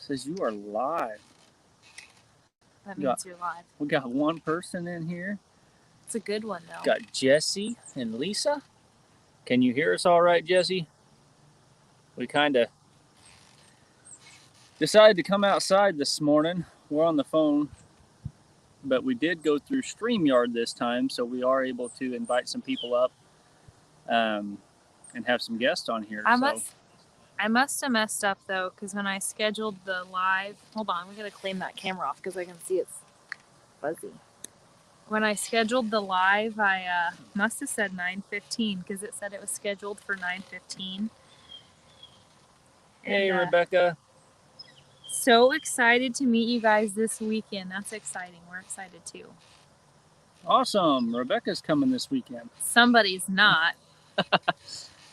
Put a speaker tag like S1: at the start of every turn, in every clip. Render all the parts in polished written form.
S1: Says you are live.
S2: That means you're live.
S1: We got one person in here.
S2: It's a good one, though.
S1: Got Jesse and Lisa. Can you hear us all right, Jesse? We kind of decided to come outside this morning. We're on the phone, but we did go through StreamYard this time, so we are able to invite some people up and have some guests on here.
S2: I must have messed up, though, because when I scheduled the live... Hold on, we got to clean that camera off because I can see it's fuzzy. When I scheduled the live, I must have said 9:15 because it said it was scheduled for 9:15.
S1: Hey, Rebecca.
S2: So excited to meet you guys this weekend. That's exciting. We're excited, too.
S1: Awesome. Rebecca's coming this weekend.
S2: Somebody's not.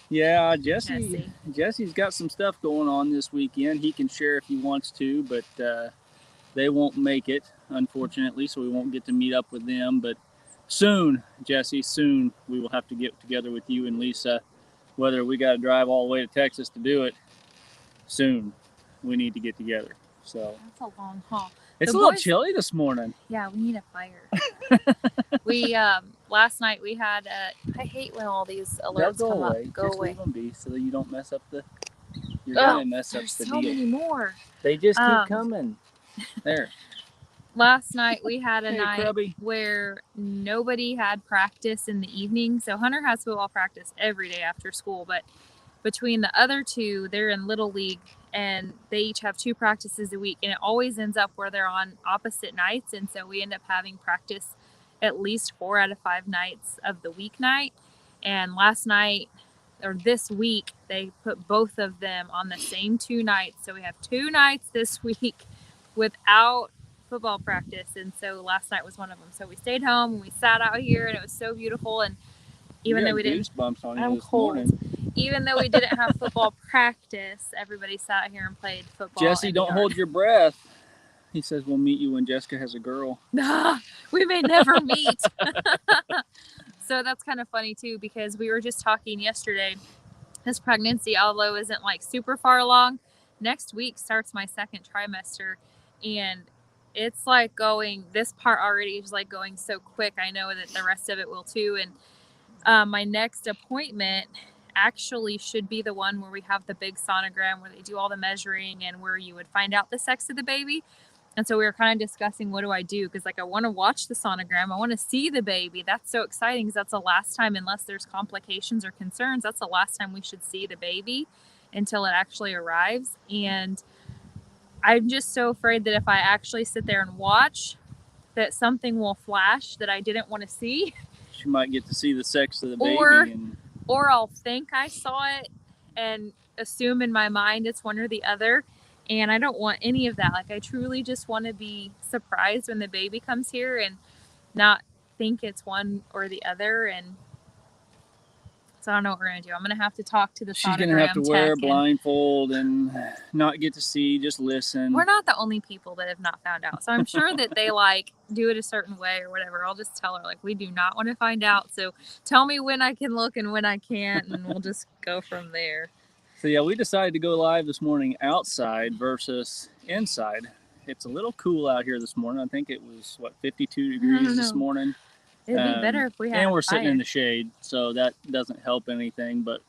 S1: Yeah, Jesse's got some stuff going on this weekend. He can share if he wants to, but they won't make it, unfortunately, so we won't get to meet up with them. But soon, Jesse, soon we will have to get together with you and Lisa. Whether we got to drive all the way to Texas to do it, soon we need to get together. So
S2: that's a long haul.
S1: It's a little chilly this morning.
S2: Yeah, we need a fire. We last night we had I hate when all these alerts come up. Go away.
S1: Leave them be so that you don't mess up the. You're gonna mess up the deal.
S2: There's so many more.
S1: They just keep coming. There.
S2: Last night we had a night where nobody had practice in the evening. So Hunter has football practice every day after school, but between the other two, they're in Little League and they each have 2 practices a week, and it always ends up where they're on opposite nights, and so we end up having practice at least 4 out of 5 nights of the weeknight. And last night, or this week, they put both of them on the same 2 nights, so we have 2 nights this week without football practice, and so last night was one of them. So we stayed home and we sat out here, and it was so beautiful. And even though we didn't,
S1: I'm cold.
S2: Even though we didn't have football practice, everybody sat here and played football.
S1: Jesse, don't hold your breath. He says we'll meet you when Jessica has a girl.
S2: We may never meet. So that's kind of funny too, because we were just talking yesterday. This pregnancy, although isn't like super far along, next week starts my 2nd trimester, and it's like going, this part already is like going so quick. I know that the rest of it will too. And my next appointment actually should be the one where we have the big sonogram where they do all the measuring and where you would find out the sex of the baby. And so we were kind of discussing, what do I do? Because like I want to watch the sonogram. I want to see the baby. That's so exciting because that's the last time, unless there's complications or concerns, that's the last time we should see the baby until it actually arrives. And I'm just so afraid that if I actually sit there and watch, that something will flash that I didn't want to see.
S1: She might get to see the sex of the baby.
S2: Or I'll think I saw it and assume in my mind it's one or the other. And I don't want any of that. Like, I truly just want to be surprised when the baby comes here and not think it's one or the other. And so I don't know what we're going to do. I'm going to have to talk to the sonogram tech.
S1: She's going to have to wear a blindfold and not get to see, just listen.
S2: We're not the only people that have not found out. So I'm sure that they like do it a certain way or whatever. I'll just tell her, like, we do not want to find out. So tell me when I can look and when I can't, and we'll just go from there.
S1: So yeah, we decided to go live this morning outside versus inside. It's a little cool out here this morning. I think it was, 52 degrees this morning.
S2: It'd be better if we had
S1: and we're sitting in the shade, so that doesn't help anything. But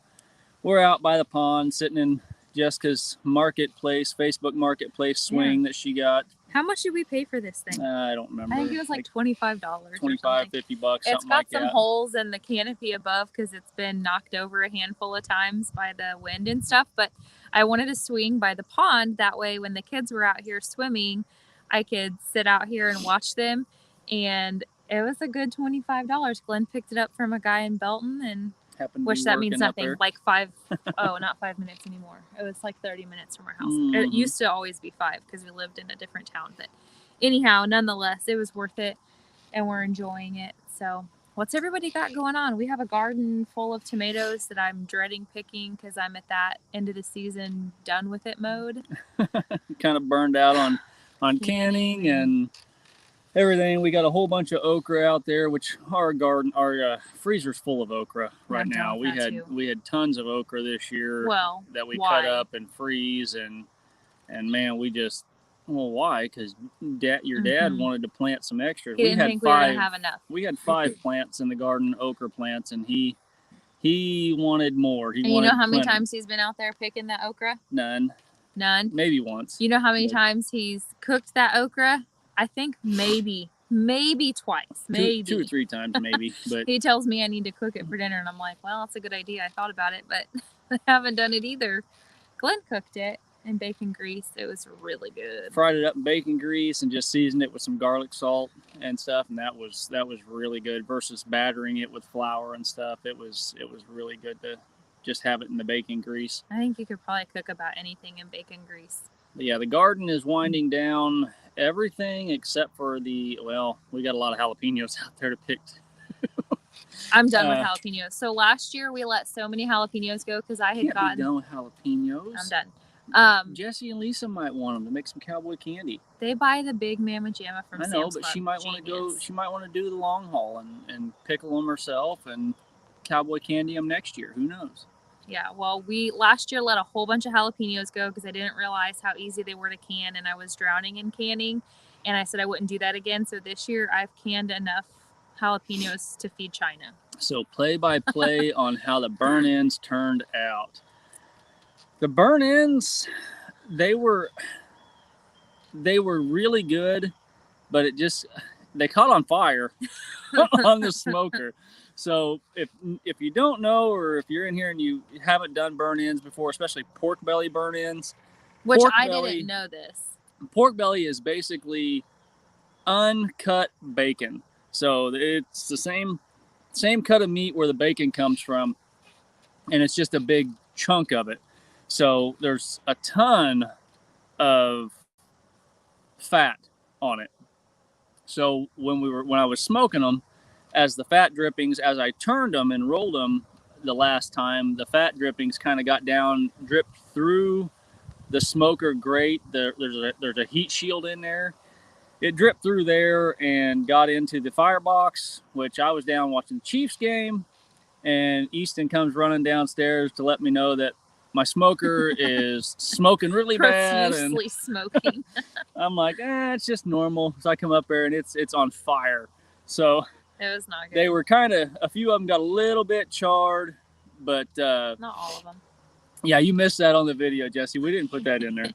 S1: we're out by the pond, sitting in Jessica's marketplace, Facebook marketplace swing that she got.
S2: How much did we pay for this thing?
S1: I don't remember.
S2: I think it was like $25.
S1: $25, $50, something like that.
S2: It's got some holes in the canopy above because it's been knocked over a handful of times by the wind and stuff. But I wanted to swing by the pond. That way, when the kids were out here swimming, I could sit out here and watch them. And it was a good $25. Glenn picked it up from a guy in Belton, and which that means nothing. Like not 5 minutes anymore. It was like 30 minutes from our house. Mm-hmm. It used to always be 5 because we lived in a different town. But anyhow, nonetheless, it was worth it, and we're enjoying it. So what's everybody got going on? We have a garden full of tomatoes that I'm dreading picking because I'm at that end of the season done with it mode.
S1: Kind of burned out on canning and everything. We got a whole bunch of okra out there, which our freezer's full of okra right now. We had tons of okra this year that we cut up and freeze, and And man, we just, well, why? Because your dad wanted to plant some extras.
S2: He didn't think we were gonna have enough.
S1: We had 5 plants in the garden, okra plants, and he wanted more.
S2: And you know how many times he's been out there picking that okra?
S1: None. Maybe once.
S2: You know how many times he's cooked that okra? I think maybe twice. Maybe
S1: 2 or 3 times, maybe. But
S2: he tells me I need to cook it for dinner, and I'm like, well, that's a good idea. I thought about it, but I haven't done it either. Glenn cooked it in bacon grease. It was really good.
S1: Fried it up in bacon grease and just seasoned it with some garlic salt and stuff, and that was really good versus battering it with flour and stuff. It was really good to just have it in the bacon grease.
S2: I think you could probably cook about anything in bacon grease.
S1: But yeah, the garden is winding down. Everything except for we got a lot of jalapenos out there to pick.
S2: I'm done with jalapenos. So last year we let so many jalapenos go because I had gotten.
S1: Be done with jalapenos.
S2: I'm done.
S1: Jesse and Lisa might want them to make some cowboy candy.
S2: They buy the big Mama Jamma from Sam's Club.
S1: I know, but she might want to go. She might want to do the long haul and pickle them herself and cowboy candy them next year. Who knows?
S2: Yeah, well, we last year let a whole bunch of jalapenos go because I didn't realize how easy they were to can, and I was drowning in canning. And I said I wouldn't do that again. So this year I've canned enough jalapenos to feed China. So
S1: play-by-play on how the burn-ins turned out. The burn-ins, they were really good, but they caught on fire on the smoker. So if you don't know, or if you're in here and you haven't done burn-ins before, especially pork belly burn-ins,
S2: didn't know this.
S1: Pork belly is basically uncut bacon. So it's the same cut of meat where the bacon comes from, and it's just a big chunk of it. So there's a ton of fat on it. So when I was smoking them, as the fat drippings, as I turned them and rolled them the last time, the fat drippings kind of got down, dripped through the smoker grate. There's a heat shield in there. It dripped through there and got into the firebox, which I was down watching the Chiefs game, and Easton comes running downstairs to let me know that my smoker is smoking really bad.
S2: Profusely smoking.
S1: I'm like, it's just normal. So I come up there and it's on fire. So
S2: it was not good.
S1: They were a few of them got a little bit charred, but
S2: not all of them.
S1: Yeah, you missed that on the video, Jesse. We didn't put that in there.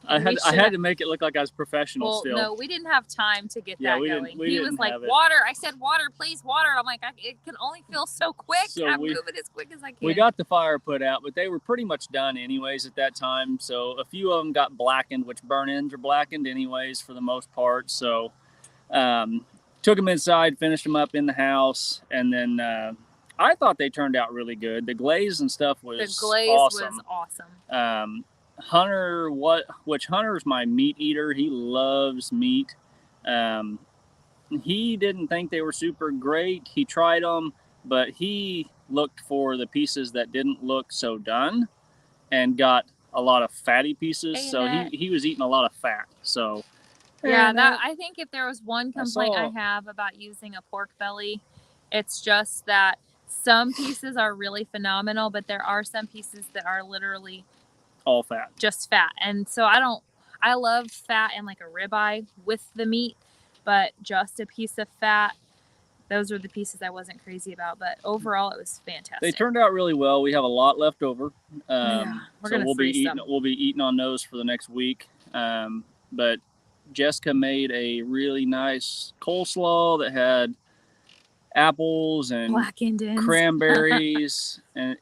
S1: I had to make it look like I was professional still.
S2: No, we didn't have time to get that going. He was like,
S1: water.
S2: I said, water, please, water. I'm like, it can only feel so quick. So I'm moving as quick as I can.
S1: We got the fire put out, but they were pretty much done anyways at that time. So a few of them got blackened, which burn-ins are blackened anyways for the most part. So took them inside, finished them up in the house, and then I thought they turned out really good. The glaze and stuff was awesome. Hunter's my meat eater. He loves meat. He didn't think they were super great. He tried them, but he looked for the pieces that didn't look so done and got a lot of fatty pieces. So he was eating a lot of fat. So
S2: yeah, I think if there was one complaint I have about using a pork belly, it's just that some pieces are really phenomenal, but there are some pieces that are literally
S1: all fat,
S2: just fat. And so I love fat in like a ribeye with the meat, but just a piece of fat, those are the pieces I wasn't crazy about. But overall, it was fantastic.
S1: They turned out really well. We have a lot left over, so we'll be eating on those for the next week. But Jessica made a really nice coleslaw that had apples and cranberries and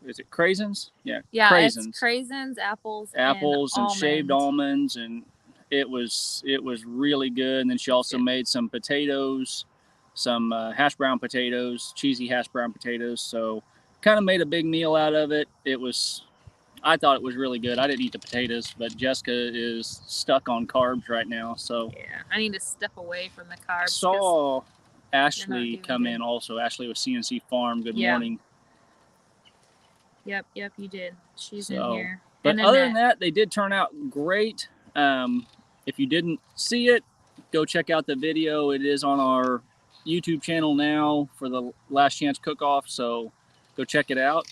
S1: is it craisins? Yeah,
S2: craisins. It's craisins, apples
S1: and shaved almonds, and it was really good. And then she also made some potatoes, some hash brown potatoes, cheesy hash brown potatoes. So kind of made a big meal out of it. I thought it was really good. I didn't eat the potatoes, but Jessica is stuck on carbs right now. So
S2: yeah, I need to step away from the carbs.
S1: Saw Ashley come in also. Ashley with CNC Farm. Good morning.
S2: Yep, you did. She's in here.
S1: But other than that, they did turn out great. If you didn't see it, go check out the video. It is on our YouTube channel now for the Last Chance Cook-Off, so go check it out.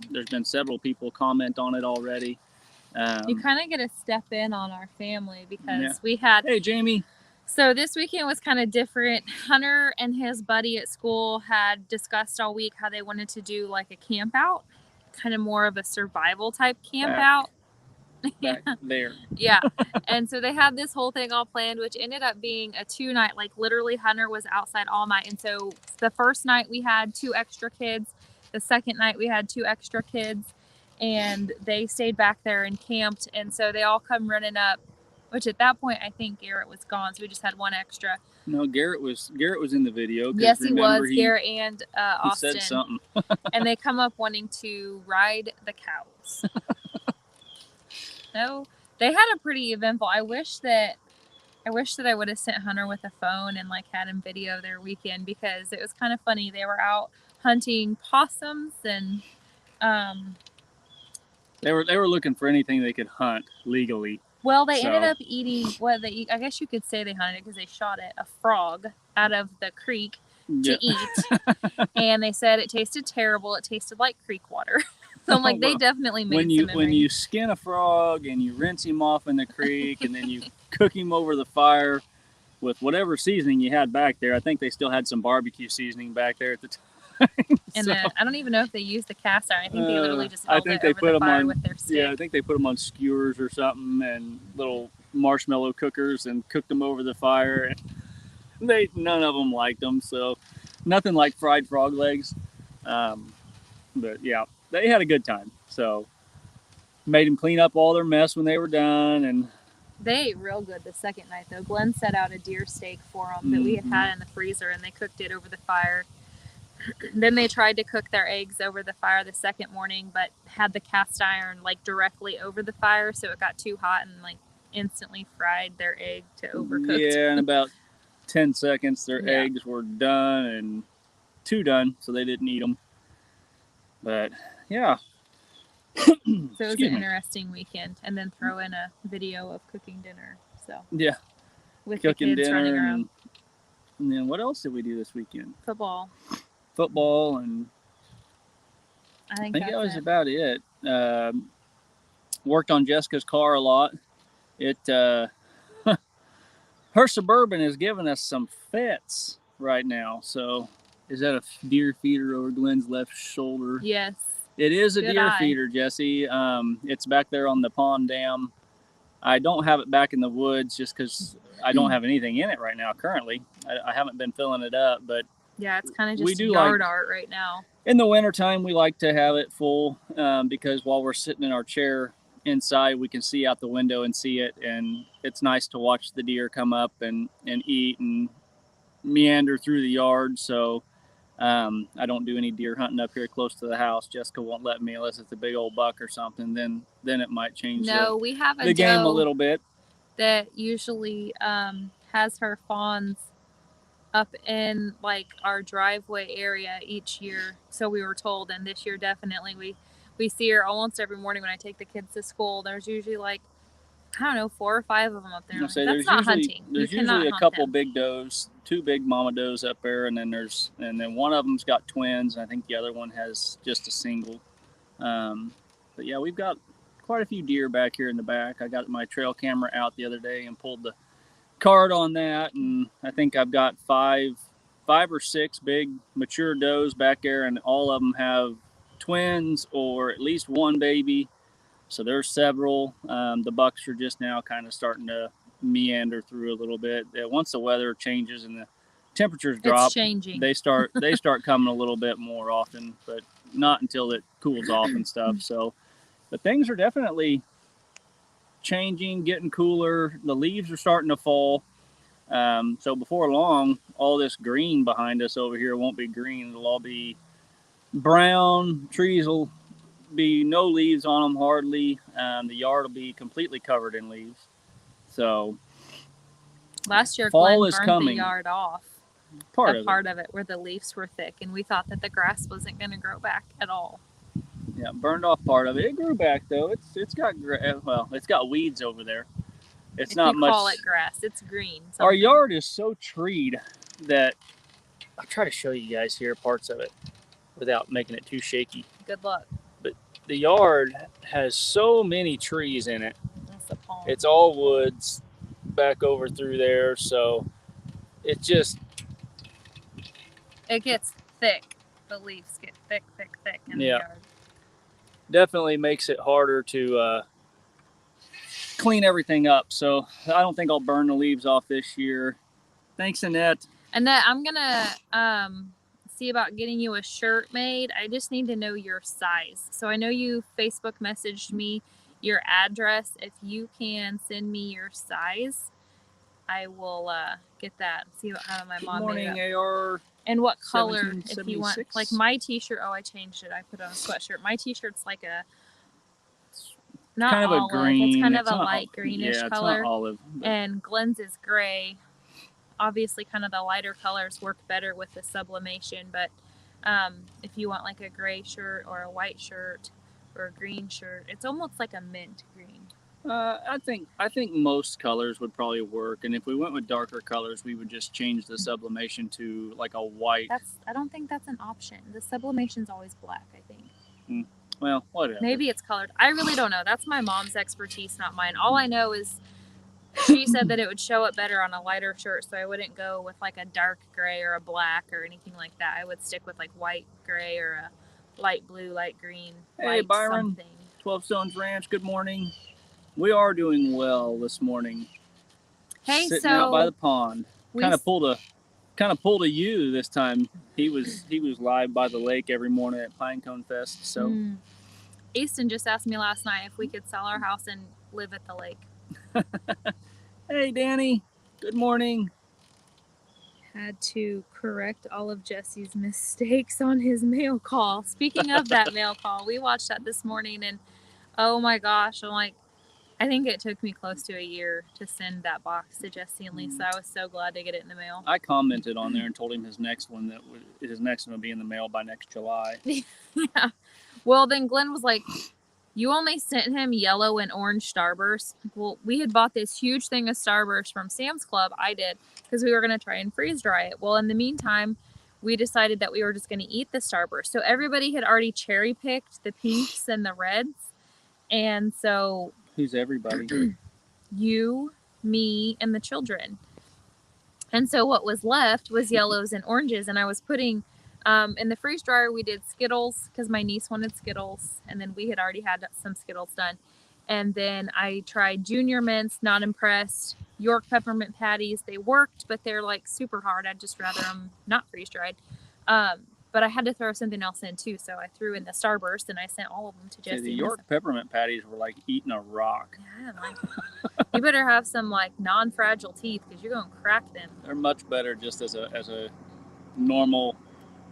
S1: There's been several people comment on it already.
S2: You kind of get to step in on our family because
S1: Yeah.
S2: we had.
S1: Hey, Jamie.
S2: So this weekend was kind of different. Hunter and his buddy at school had discussed all week how they wanted to do like a camp out, kind of more of a survival type camp out.
S1: Back there.
S2: Yeah. And so they had this whole thing all planned, which ended up being a 2-night, like literally Hunter was outside all night. And so the first night we had 2 extra kids. The second night we had 2 extra kids, and they stayed back there and camped. And so they all come running up, which at that point I think Garrett was gone, so we just had 1 extra.
S1: No, Garrett was in the video.
S2: Yes, he was. Garrett and Austin.
S1: He said something.
S2: And they come up wanting to ride the cows. No, they had a pretty eventful. I wish that I would have sent Hunter with a phone and like had him video their weekend, because it was kind of funny. They were out hunting possums and
S1: they were looking for anything they could hunt legally.
S2: Well, they ended up eating what they. I guess you could say they hunted because they shot it, a frog out of the creek to eat, and they said it tasted terrible. It tasted like creek water. So I'm like, they definitely made some memory.
S1: When you skin a frog and you rinse him off in the creek and then you cook him over the fire with whatever seasoning you had back there. I think they still had some barbecue seasoning back there at the time.
S2: And so, I don't even know if they used the cast iron. I think they literally just held it over the fire with their stick.
S1: Yeah, I think they put them on skewers or something and little marshmallow cookers and cooked them over the fire. And none of them liked them, so nothing like fried frog legs. But yeah, they had a good time. So made them clean up all their mess when they were done, and
S2: they ate real good the second night though. Glenn set out a deer steak for them that we had in the freezer, and they cooked it over the fire. Then they tried to cook their eggs over the fire the second morning, but had the cast iron like directly over the fire, so it got too hot and like instantly fried their egg to overcooked.
S1: Yeah, in about 10 seconds their eggs were done and too done, so they didn't eat them. But yeah.
S2: So it was an interesting weekend, and then throw in a video of cooking dinner. So
S1: yeah,
S2: with cooking the kids
S1: dinner
S2: running around.
S1: And then what else did we do this weekend?
S2: Football,
S1: and
S2: I think
S1: that was about it. Worked on Jessica's car a lot. It her Suburban is giving us some fits right now. So is that a deer feeder over Glenn's left shoulder?
S2: Yes.
S1: It is a deer feeder, Jesse. It's back there on the pond dam. I don't have it back in the woods just because I don't have anything in it right now currently. I haven't been filling it up, but
S2: yeah, it's kind of just yard art right now.
S1: In the wintertime, we like to have it full because while we're sitting in our chair inside, we can see out the window and see it, and it's nice to watch the deer come up and eat and meander through the yard. So I don't do any deer hunting up here close to the house. Jessica won't let me unless it's a big old buck or something. Then it might change
S2: we have
S1: the game a little bit.
S2: That usually has her fawns up in like our driveway area each year. So we were told, and this year definitely we see her almost every morning when I take the kids to school. There's usually like, I don't know, 4 or 5 of them up there. Like, that's not hunting.
S1: There's usually a couple big does, 2 big mama does up there, and then one of them's got twins, and I think the other one has just a single. But yeah, we've got quite a few deer back here in the back. I got my trail camera out the other day and pulled the card on that, and I think I've got 5 or 6 big mature does back there, and all of them have twins or at least one baby. So there's several. The bucks are just now kind of starting to meander through a little bit. Once the weather changes and the temperatures drop, they start coming a little bit more often, but not until it cools off and stuff. So, but things are definitely changing, getting cooler. The leaves are starting to fall. So before long, all this green behind us over here won't be green. It'll all be brown. Trees will be no leaves on them hardly. The yard will be completely covered in leaves. So
S2: last year
S1: fall
S2: Glenn
S1: is
S2: burned
S1: coming.
S2: the yard off. Part of it where the leaves were thick, and we thought that the grass wasn't going to grow back at all.
S1: Yeah, burned off part of it. It grew back though. It's got weeds over there. It's not much.
S2: Call it grass. It's green. Something.
S1: Our yard is so treed that I'll try to show you guys here parts of it without making it too shaky.
S2: Good luck.
S1: But the yard has so many trees in it.
S2: That's the palm.
S1: It's all woods back over through there, so it just
S2: It gets thick. The leaves get thick in the yard.
S1: Definitely makes it harder to clean everything up. So I don't think I'll burn the leaves off this year. Thanks, Annette.
S2: Annette, I'm gonna see about getting you a shirt made. I just need to know your size. So I know you Facebook messaged me your address. If you can send me your size, I will get that. See how my mom made it.
S1: Good morning, AR.
S2: And what color, if you want. Like my t-shirt, oh, I changed it. I put on a sweatshirt. My t-shirt's like a, not
S1: kind of
S2: olive.
S1: A green.
S2: It's kind of a light greenish
S1: color.
S2: It's not
S1: olive.
S2: And Glenn's is gray. Obviously, kind of the lighter colors work better with the sublimation. But if you want like a gray shirt or a white shirt or a green shirt, it's almost like a mint green.
S1: I think most colors would probably work, and if we went with darker colors, we would just change the sublimation to like a white.
S2: I don't think that's an option. The sublimation's always black, I think.
S1: Well, whatever.
S2: Maybe it's colored. I really don't know. That's my mom's expertise, not mine. All I know is she said that it would show up better on a lighter shirt, so I wouldn't go with like a dark gray or a black or anything like that. I would stick with like white gray or a light blue, light green.
S1: Hey, Byron.
S2: Something.
S1: 12 Stones Ranch, good morning. We are doing well this morning.
S2: Hey,
S1: sitting out by the pond. Kind of pulled a U this time. He was live by the lake every morning at Pinecone Fest. So
S2: Easton just asked me last night if we could sell our house and live at the lake.
S1: Hey, Danny. Good morning.
S2: Had to correct all of Jesse's mistakes on his mail call. Speaking of that mail call, we watched that this morning, and oh my gosh, I'm like, I think it took me close to a year to send that box to Jesse and Lisa. I was so glad to get it in the mail.
S1: I commented on there and told him his next one will be in the mail by next July.
S2: Yeah. Well, then Glenn was like, you only sent him yellow and orange Starburst. Well, we had bought this huge thing of Starburst from Sam's Club. I did, because we were going to try and freeze dry it. Well, in the meantime, we decided that we were just going to eat the Starburst. So everybody had already cherry picked the pinks and the reds. And so...
S1: Who's everybody?
S2: You, me, and the children. And so what was left was yellows and oranges. And I was putting... in the freeze dryer, we did Skittles because my niece wanted Skittles, and then we had already had some Skittles done. And then I tried Junior Mints, not impressed. York peppermint patties, they worked, but they're like super hard. I'd just rather them not freeze dried. But I had to throw something else in too, so I threw in the Starburst, and I sent all of them to Jesse.
S1: The York peppermint patties were like eating a rock.
S2: Yeah, I didn't like them. You better have some like non-fragile teeth because you're gonna crack them.
S1: They're much better just as a normal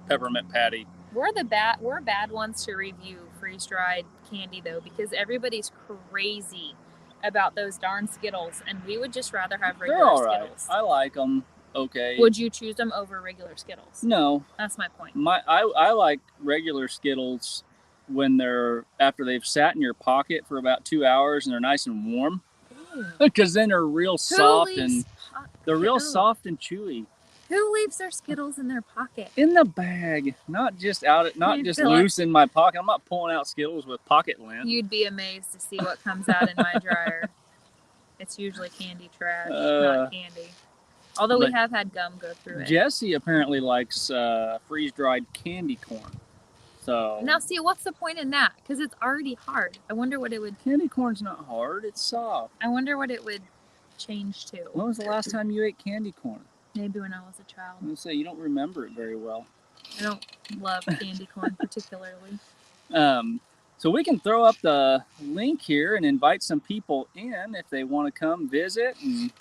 S1: peppermint patty.
S2: We're bad ones to review freeze-dried candy though, because everybody's crazy about those darn Skittles, and we would just rather have regular
S1: They're all right.
S2: Skittles.
S1: I like them. Okay.
S2: Would you choose them over regular Skittles?
S1: No.
S2: That's my point.
S1: I like regular Skittles when after they've sat in your pocket for about 2 hours and they're nice and warm, because then they're real soft and soft and chewy.
S2: Who leaves their Skittles in their pocket?
S1: In the bag, not just loose in my pocket. I'm not pulling out Skittles with pocket lint.
S2: You'd be amazed to see what comes out in my dryer. It's usually candy trash, not candy. Although we have had gum go through it.
S1: Jesse apparently likes freeze-dried candy corn. So
S2: now, see, what's the point in that? Because it's already hard. I wonder what it would.
S1: Candy corn's not hard; it's soft.
S2: I wonder what it would change to.
S1: When was the last time you ate candy corn?
S2: Maybe when I was a child.
S1: I'm gonna say you don't remember it very well.
S2: I don't love candy corn particularly.
S1: So we can throw up the link here and invite some people in if they want to come visit and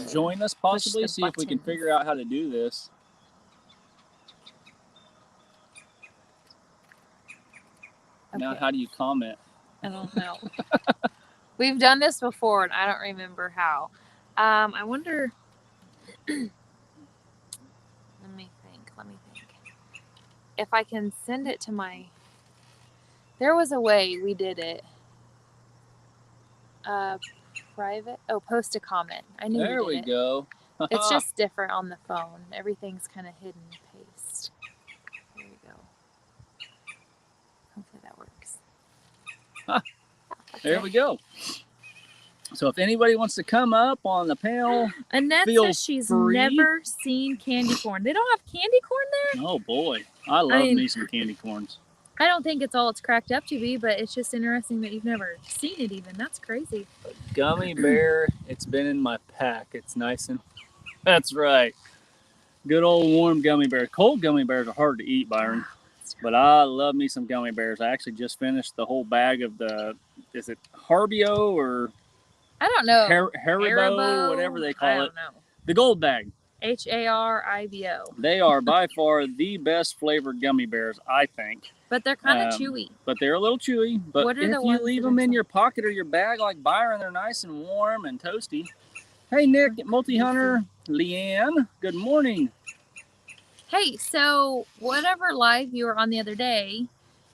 S1: join us, possibly. See if we can figure out how to do this. Okay. Now, how do you comment?
S2: I don't know. We've done this before, and I don't remember how. I wonder. Let me think. If I can send it to my... There was a way we did it. Private? Oh, post a comment. I knew
S1: there we go.
S2: It's just different on the phone. Everything's kind of hidden. Paste. There we go. Hopefully that works.
S1: There we go. So if anybody wants to come up on the panel,
S2: Annette
S1: feel
S2: says she's
S1: free.
S2: never seen candy corn. They don't have candy corn there?
S1: Oh boy, I love me some candy corns.
S2: I don't think it's all it's cracked up to be, but it's just interesting that you've never seen it even. That's crazy.
S1: A gummy bear, it's been in my pack. It's nice and... That's right. Good old warm gummy bear. Cold gummy bears are hard to eat, Byron. But I love me some gummy bears. I actually just finished the whole bag of the... Is it Haribo or...
S2: I don't know.
S1: Haribo, whatever they call it.
S2: I don't know.
S1: The gold bag.
S2: Haribo.
S1: They are by far the best flavored gummy bears, I think.
S2: But they're kind of chewy.
S1: But they're a little chewy. But
S2: What are
S1: if
S2: the
S1: you
S2: ones
S1: leave
S2: that
S1: them
S2: are
S1: in
S2: soft?
S1: your pocket or your bag like Byron, they're nice and warm and toasty. Hey, Nick, Multi-Hunter, Leanne, good morning.
S2: Hey, so whatever live you were on the other day,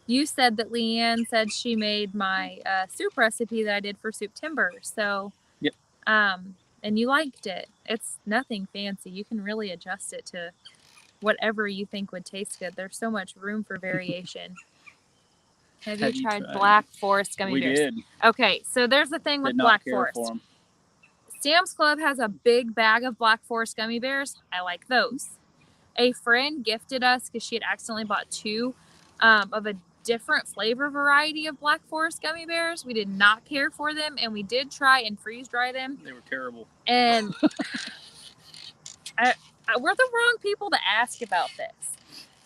S2: you said that Leanne said she made my soup recipe that I did for September. So,
S1: yep.
S2: And you liked it. It's nothing fancy. You can really adjust it to whatever you think would taste good. There's so much room for variation. Have you tried Black Forest gummy bears?
S1: We did.
S2: Okay, so there's the thing with Black Forest. Sam's Club has a big bag of Black Forest gummy bears. I like those. A friend gifted us, because she had accidentally bought two of a different flavor variety of Black Forest gummy bears. We did not care for them, and we did try and freeze dry them.
S1: They were terrible.
S2: And we're the wrong people to ask about this.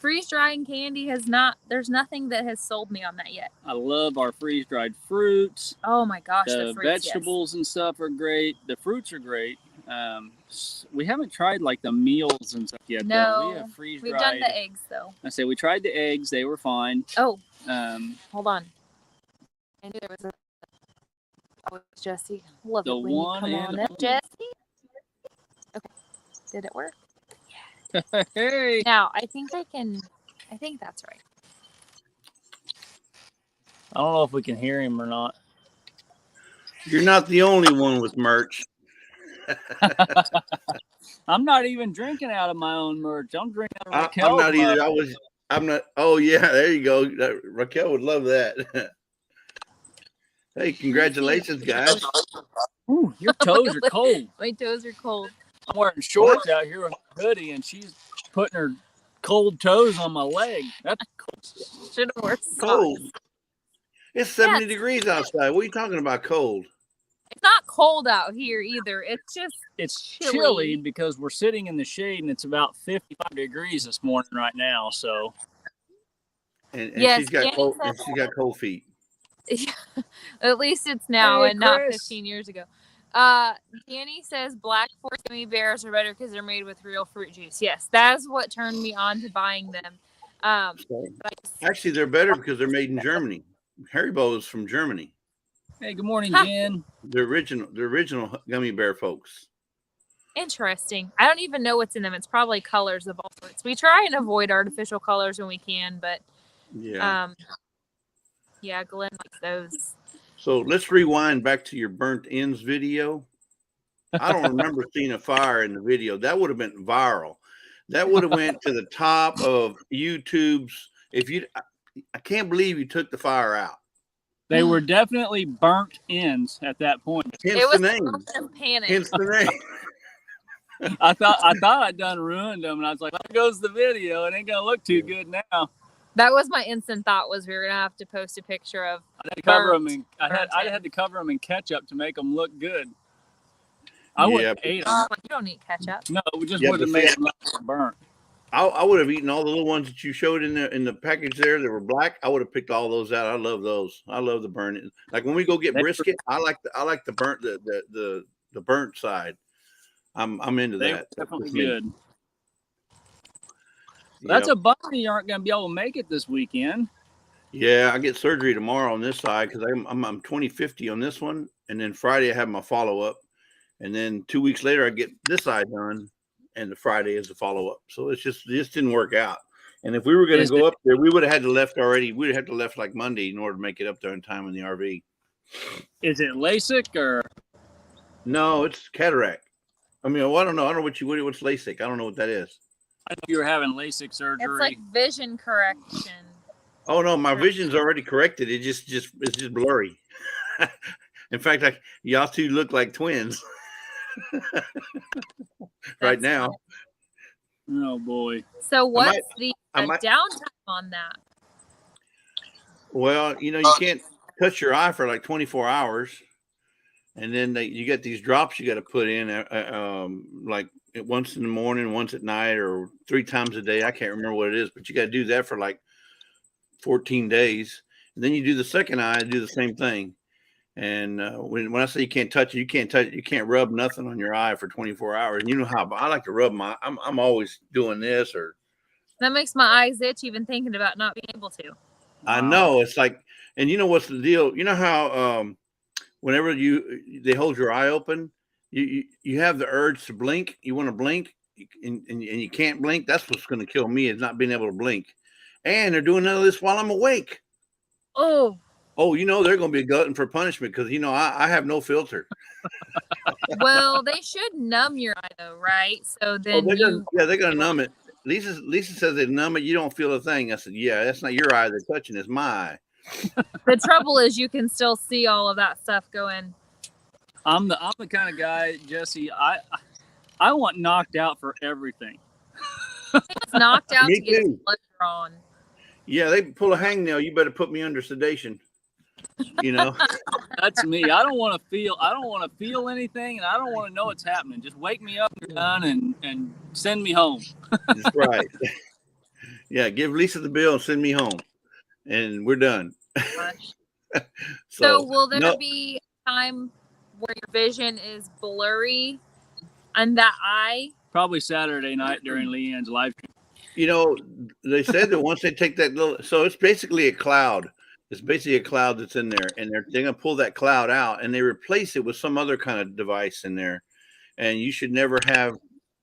S2: Freeze drying candy there's nothing that has sold me on that yet.
S1: I love our freeze dried fruits.
S2: Oh my gosh, the fruits,
S1: vegetables and stuff are great. The fruits are great. We haven't tried like the meals and stuff yet.
S2: No,
S1: though. We have freeze dried.
S2: We've done the eggs though.
S1: I say we tried the eggs; they were fine.
S2: Oh, hold on. I knew there was Jesse. Love
S1: the
S2: it when
S1: one
S2: you come on up, Jesse. Okay, did it work?
S1: Yeah. Hey.
S2: Now I think that's right.
S1: I don't know if we can hear him or not.
S3: You're not the only one with merch.
S1: I'm not even drinking out of my own merch. I'm drinking out of Raquel's.
S3: I'm not either. I'm not. Oh yeah, there you go. Raquel would love that. Hey, congratulations, guys.
S1: Ooh, your toes are cold.
S2: My toes are cold.
S1: I'm wearing shorts out here with a hoodie, and she's putting her cold toes on my leg. That's cold.
S2: Should have worn socks.
S3: Cold. It's 70 degrees outside. What are you talking about, cold?
S2: It's not cold out here either. It's
S1: chilly because we're sitting in the shade, and it's about 55 degrees this morning right now. So,
S3: and
S2: yes,
S3: she's got cold. And she's got cold feet.
S2: At least it's now
S1: Hey,
S2: and not
S1: Chris.
S2: 15 years ago. Danny says Black Forest gummy bears are better because they're made with real fruit juice. Yes, that's what turned me on to buying them.
S3: Actually, they're better because they're made in Germany. Haribo is from Germany.
S1: hey, good morning, Jen.
S3: The original gummy bear folks.
S2: Interesting. I don't even know what's in them. It's probably colors of all sorts. We try and avoid artificial colors when we can, but yeah, Glenn likes those.
S3: So let's rewind back to your burnt ends video. I don't remember seeing a fire in the video. That would have been viral. That would have went to the top of YouTube's. I can't believe you took the fire out.
S1: They were definitely burnt ends at that point.
S3: Hence
S2: It was
S3: the name.
S2: a panic.
S3: Hence the name.
S1: I thought I'd done ruined them, and I was like, "There goes the video. It ain't gonna look too good now."
S2: That was my instant thought. Was we were gonna have to post a picture of.
S1: I had to cover them in. I had to cover them in ketchup to make them look good. I wouldn't have ate them.
S2: You don't need ketchup.
S1: No, we just would have made them burnt.
S3: I would have eaten all the little ones that you showed in the package there that were black. I would have picked all those out. I love those. I love the burnt. Like when we go get brisket, I like the burnt the burnt side. I'm into that.
S1: Definitely good. That's a bummer you aren't going to be able to make it this weekend.
S3: Yeah, I get surgery tomorrow on this side because I'm 20/50 on this one, and then Friday I have my follow up, and then 2 weeks later I get this side done, and the Friday is the follow up. So it just didn't work out. And if we were going to go up there, we would have had to left already. We'd have had to left like Monday in order to make it up there in time in the RV.
S1: Is it LASIK or?
S3: No, it's cataract. I mean, I don't know. I don't know what's LASIK. I don't know what that is.
S1: I know you were having LASIK surgery.
S2: It's like vision correction.
S3: Oh no, my vision's already corrected. It's just blurry. In fact, y'all two look like twins right now.
S1: Oh boy.
S2: So what's the
S3: I might-
S2: downtime on that?
S3: Well, you can't touch your eye for like 24 hours. And then you get these drops you got to put in like once in the morning, once at night, or 3 times a day. I can't remember what it is, but you got to do that for like 14 days. And then you do the second eye, do the same thing. And when I say you can't touch it, you can't rub nothing on your eye for 24 hours. And you know how I like to rub I'm always doing this, or
S2: that makes my eyes itch even thinking about not being able to.
S3: I know it's like, and you know what's the deal? You know how whenever they hold your eye open, you have the urge to blink. You want to blink, and you can't blink. That's what's going to kill me, is not being able to blink. And they're doing none of this while I'm awake.
S2: Oh,
S3: they're going to be a glutton for punishment because I have no filter.
S2: well, they should numb your eye though, right? So then
S3: they're going to numb it. Lisa says they numb it. You don't feel a thing. I said, yeah, that's not your eye they're touching. It's my eye.
S2: The trouble is you can still see all of that stuff going.
S1: I'm the kind of guy, Jesse. I want knocked out for everything.
S2: It's knocked out
S3: Me
S2: to get his
S3: too.
S2: blood drawn.
S3: Yeah, they pull a hangnail. You better put me under sedation.
S1: That's me. I don't want to feel anything, and I don't want to know what's happening. Just wake me up when you're done and send me home.
S3: That's right. Yeah, give Lisa the bill and send me home, and we're done.
S2: So will there be a time where your vision is blurry on that eye?
S1: Probably Saturday night during Leanne's live stream.
S3: They said that once they take that so it's basically a cloud. It's basically a cloud that's in there, and they're going to pull that cloud out, and they replace it with some other kind of device in there. And you should never have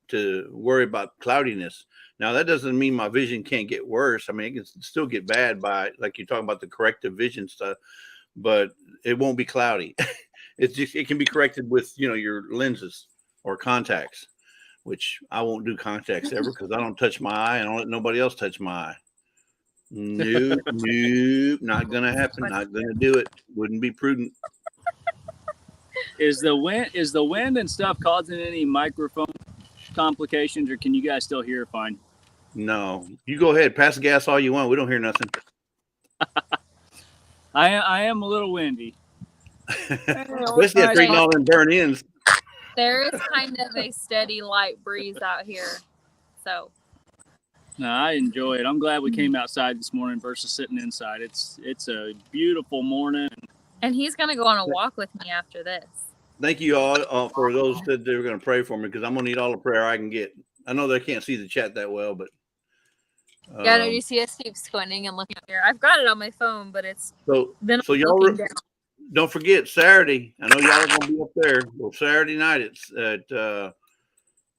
S3: to worry about cloudiness. Now, that doesn't mean my vision can't get worse. I mean, it can still get bad by, like you're talking about the corrective vision stuff, but it won't be cloudy. It can be corrected with, your lenses or contacts, which I won't do contacts ever because I don't touch my eye and I don't let nobody else touch my eye. Nope, not gonna happen. Not gonna do it. Wouldn't be prudent.
S1: Is the wind and stuff causing any microphone complications, or can you guys still hear fine?
S3: No, you go ahead. Pass the gas all you want. We don't hear nothing.
S1: I am a little windy.
S3: Especially after eating all them burn ends.
S2: There is kind of a steady light breeze out here, so.
S1: No, I enjoy it. I'm glad we came outside this morning versus sitting inside. It's a beautiful morning.
S2: And he's going to go on a walk with me after this.
S3: Thank you all for those that they were going to pray for me, because I'm going to need all the prayer I can get. I know they can't see the chat that well, but.
S2: Yeah, no, you see us keep squinting and looking up here. I've got it on my phone, but it's.
S3: So y'all don't forget Saturday. I know y'all are going to be up there. Well, Saturday night it's at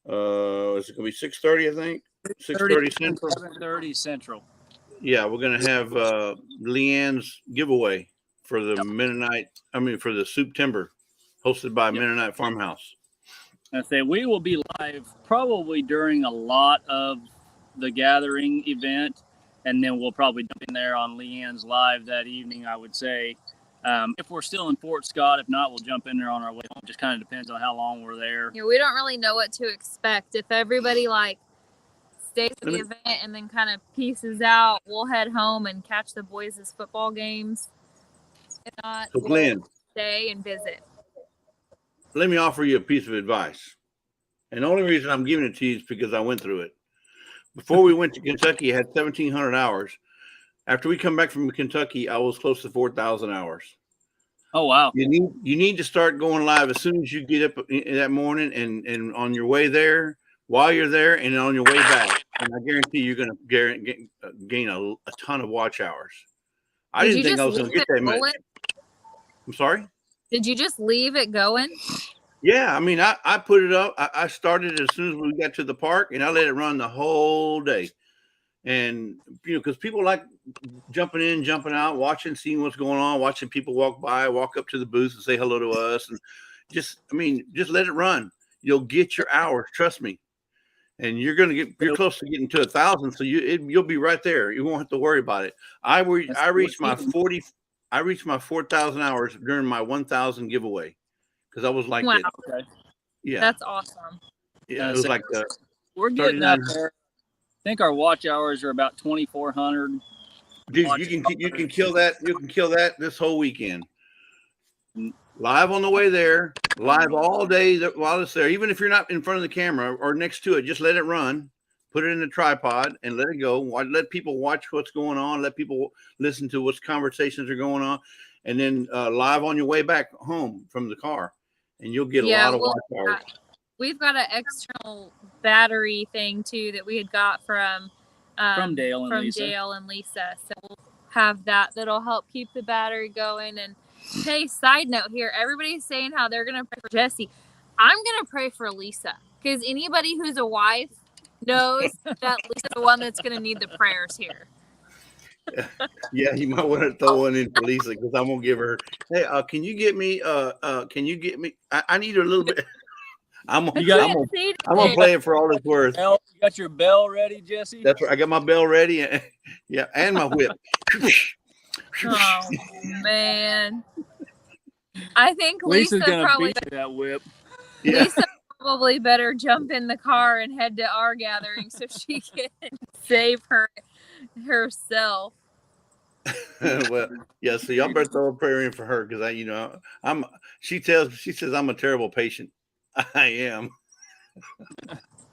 S3: is it going to be 6:30? I think 6:30 Central.
S1: 7:30 Central.
S3: Yeah, we're going to have Leanne's giveaway for the for the Soup Timber, hosted by Mennonite Farmhouse.
S1: I say we will be live probably during a lot of the gathering event, and then we'll probably jump in there on Leanne's live that evening, I would say. If we're still in Fort Scott, if not, we'll jump in there on our way home. Just kind of depends on how long we're there.
S2: Yeah, we don't really know what to expect. If everybody stays at the event and then kind of pieces out, we'll head home and catch the boys' football games. If not,
S3: So Glenn,
S2: we'll stay and visit.
S3: let me offer you a piece of advice. And the only reason I'm giving it to you is because I went through it. Before we went to Kentucky, I had 1,700 hours. After we come back from Kentucky, I was close to 4,000 hours.
S1: Oh, wow.
S3: You need to start going live as soon as you get up that morning and on your way there, while you're there, and on your way back. And I guarantee you're going to gain a ton of watch hours. I didn't think I was going to get that much. I'm sorry?
S2: Did you just leave it going?
S3: Yeah, I mean, I put it up. I started as soon as we got to the park, and I let it run the whole day. And, because people like jumping in, jumping out, watching, seeing what's going on, watching people walk by, walk up to the booth and say hello to us. And just let it run. You'll get your hours. Trust me. And you're close to getting to 1,000. So you'll be right there. You won't have to worry about it. I reached my I reached my 4,000 hours during my 1,000 giveaway because I was like,
S2: Wow.
S1: Okay.
S3: yeah,
S2: That's awesome.
S3: yeah, it was like
S1: We're getting
S3: 39.
S1: up there. I think our watch hours are about 2,400.
S3: Dude, you can kill that. You can kill that this whole weekend. Live on the way there, live all day while it's there. Even if you're not in front of the camera or next to it, just let it run. Put it in a tripod and let it go. Let people watch what's going on. Let people listen to what conversations are going on, and then live on your way back home from the car, and you'll get a lot of watch hours.
S2: We've got an external battery thing too that we had got from
S1: Dale and Lisa.
S2: Dale and Lisa. So we'll have that'll help keep the battery going. And hey, side note here, everybody's saying how they're gonna pray for Jesse. I'm gonna pray for Lisa because anybody who's a wife knows that Lisa's the one that's gonna need the prayers here.
S3: Yeah, you might want to throw one in for Lisa because I'm gonna give her. Hey, can you get me? Can you get me? I need a little bit. I'm gonna play it for all it's worth.
S1: You got your bell ready, Jesse?
S3: That's right. I got my bell ready. And, yeah, and my whip.
S2: Oh man, I think
S1: Lisa's
S2: Lisa
S1: gonna
S2: probably
S1: beat you that whip.
S3: Yeah.
S2: Lisa probably better jump in the car and head to our gathering so she can save herself.
S3: Well, yeah. So y'all better throw a prayer in for her because she says I'm a terrible patient. I am.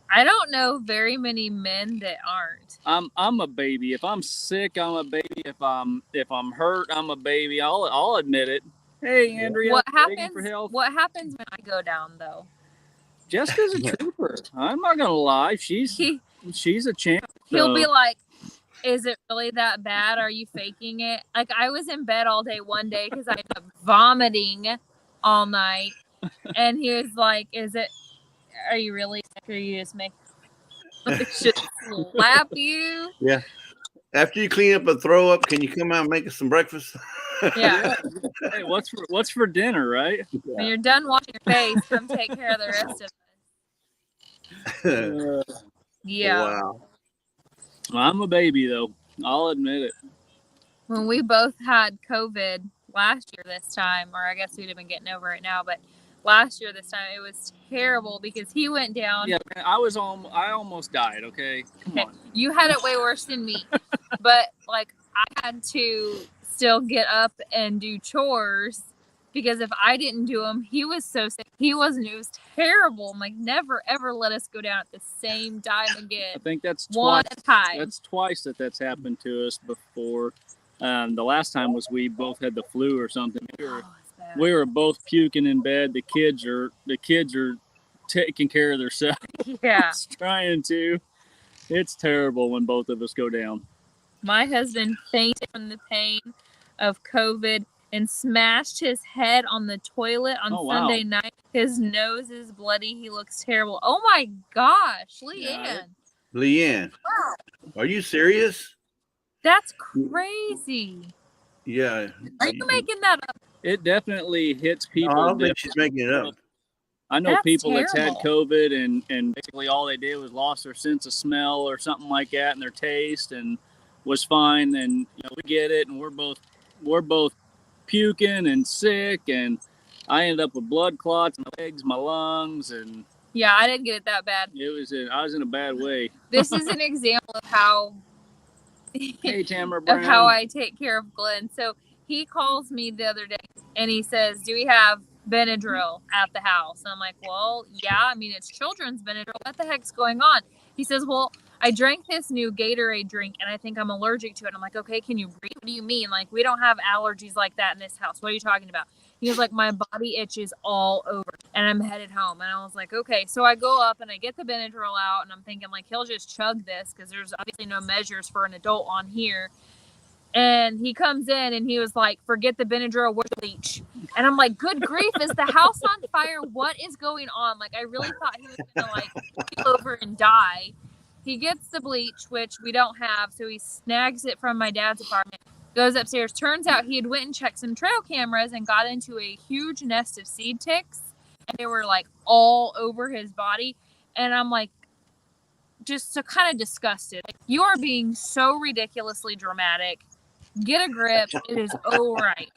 S2: I don't know very many men that aren't.
S1: I'm a baby. If I'm sick, I'm a baby. If I'm hurt, I'm a baby. I'll admit it. Hey, Andrea.
S2: What
S1: begging for help.
S2: happens when I go down though?
S1: Jessica's a trooper. I'm not gonna lie. She's a champ.
S2: He'll be like, is it really that bad? Are you faking it? Like I was in bed all day one day because I ended up vomiting all night. And he was like, are you really sick or you just make should slap you?
S3: Yeah. After you clean up and throw up, can you come out and make us some breakfast?
S2: Yeah.
S1: Hey, what's for dinner, right?
S2: When you're done washing your face, come take care of the rest of us. Yeah.
S3: Wow.
S1: I'm a baby though. I'll admit it.
S2: When we both had COVID last year this time, or I guess we'd have been getting over it now, but last year this time it was terrible because he went down.
S1: Yeah, I almost died. Okay, come on.
S2: You had it way worse than me, but like I had to still get up and do chores because if I didn't do them, he was so sick. He wasn't. It was terrible. I'm like, never ever let us go down at the same time again.
S1: I think that's
S2: one
S1: twice.
S2: time.
S1: That's twice that's happened to us before. The last time was we both had the flu or something. We were both puking in bed. The kids are taking care of themselves.
S2: Yeah.
S1: Trying to. It's terrible when both of us go down.
S2: My husband fainted from the pain of COVID and smashed his head on the toilet on Sunday night. His nose is bloody. He looks terrible. Oh my gosh, Leanne.
S3: Leanne.
S2: Wow.
S3: Are you serious?
S2: That's crazy.
S3: Yeah.
S2: Are you making that up?
S1: It definitely hits people.
S3: I don't think she's making it up.
S1: I know people that's had
S2: terrible.
S1: COVID and basically all they did was lost their sense of smell or something like that and their taste and was fine. And we get it, and we're both puking and sick, and I ended up with blood clots in my legs, my lungs, and
S2: yeah, I didn't get it that bad.
S1: I was in a bad way.
S2: This is an example of how
S1: hey, Tamara Brown.
S2: of how I take care of Glenn. So he calls me the other day and he says, "Do we have Benadryl at the house?" And I'm like, "Well, yeah. I mean, it's children's Benadryl. What the heck's going on?" He says, "Well, I drank this new Gatorade drink and I think I'm allergic to it." I'm like, "Okay, can you breathe? What do you mean? Like, we don't have allergies like that in this house. What are you talking about?" He was like, "My body itches all over and I'm headed home." And I was like, "Okay." So I go up and I get the Benadryl out and I'm thinking like, he'll just chug this because there's obviously no measures for an adult on here. And he comes in and he was like, "Forget the Benadryl, where's the bleach?" And I'm like, "Good grief, is the house on fire? What is going on?" Like, I really thought he was gonna like keel over and die. He gets the bleach, which we don't have, so he snags it from my dad's apartment, goes upstairs. Turns out he had went and checked some trail cameras and got into a huge nest of seed ticks, and they were like all over his body. And I'm like, just so kind of disgusted. Like, you are being so ridiculously dramatic. get a grip. It is all right.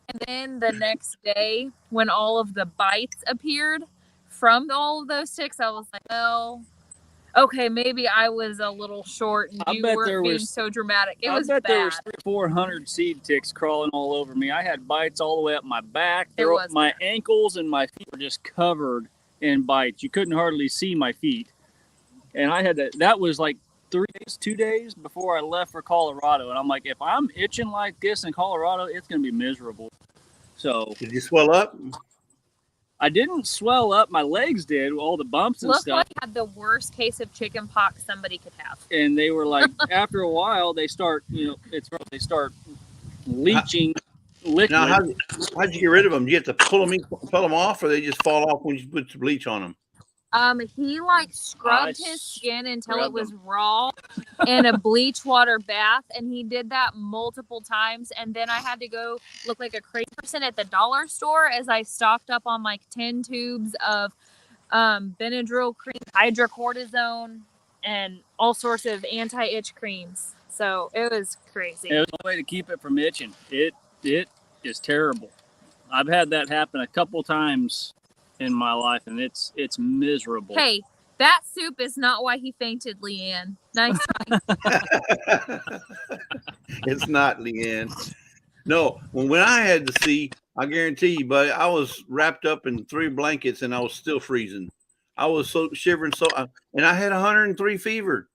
S2: And then the next day, when all of the bites appeared from all of those ticks, I was like, well, okay, maybe I was a little short and
S1: I
S2: you
S1: bet
S2: weren't
S1: there
S2: being
S1: was-
S2: so dramatic. It
S1: I
S2: was
S1: bet
S2: bad.
S1: there was 400 seed ticks crawling all over me. I had bites all the way up my back.
S2: It was
S1: My
S2: bad.
S1: ankles and my feet were just covered in bites. You couldn't hardly see my feet. And I had that was like 2 days before I left for Colorado. And I'm like, if I'm itching like this in Colorado, it's going to be miserable. So
S3: Did you swell up?
S1: I didn't swell up. My legs did, all the bumps and
S2: Looked
S1: stuff.
S2: like I had the worst case of chicken pox somebody could have.
S1: And they were like, after a while, they start, they start leaching liquid.
S3: Now, how'd you get rid of them? Do you have to pull them off, or they just fall off when you put the bleach on them?
S2: He like scrubbed
S1: I
S2: his skin until it
S1: scrubbed
S2: was
S1: them.
S2: raw in a bleach water bath, and he did that multiple times. And then I had to go look like a crazy person at the dollar store as I stocked up on like 10 tubes of Benadryl cream, hydrocortisone, and all sorts of anti-itch creams. So it was crazy.
S1: There's no way to keep it from itching. It is terrible. I've had that happen a couple times in my life, and it's miserable.
S2: Hey, that soup is not why he fainted, Leanne. Nice try.
S3: It's not, Leanne. No, when I had to see, I guarantee you, but I was wrapped up in 3 blankets and I was still freezing. I was so shivering, and I had 103 fever,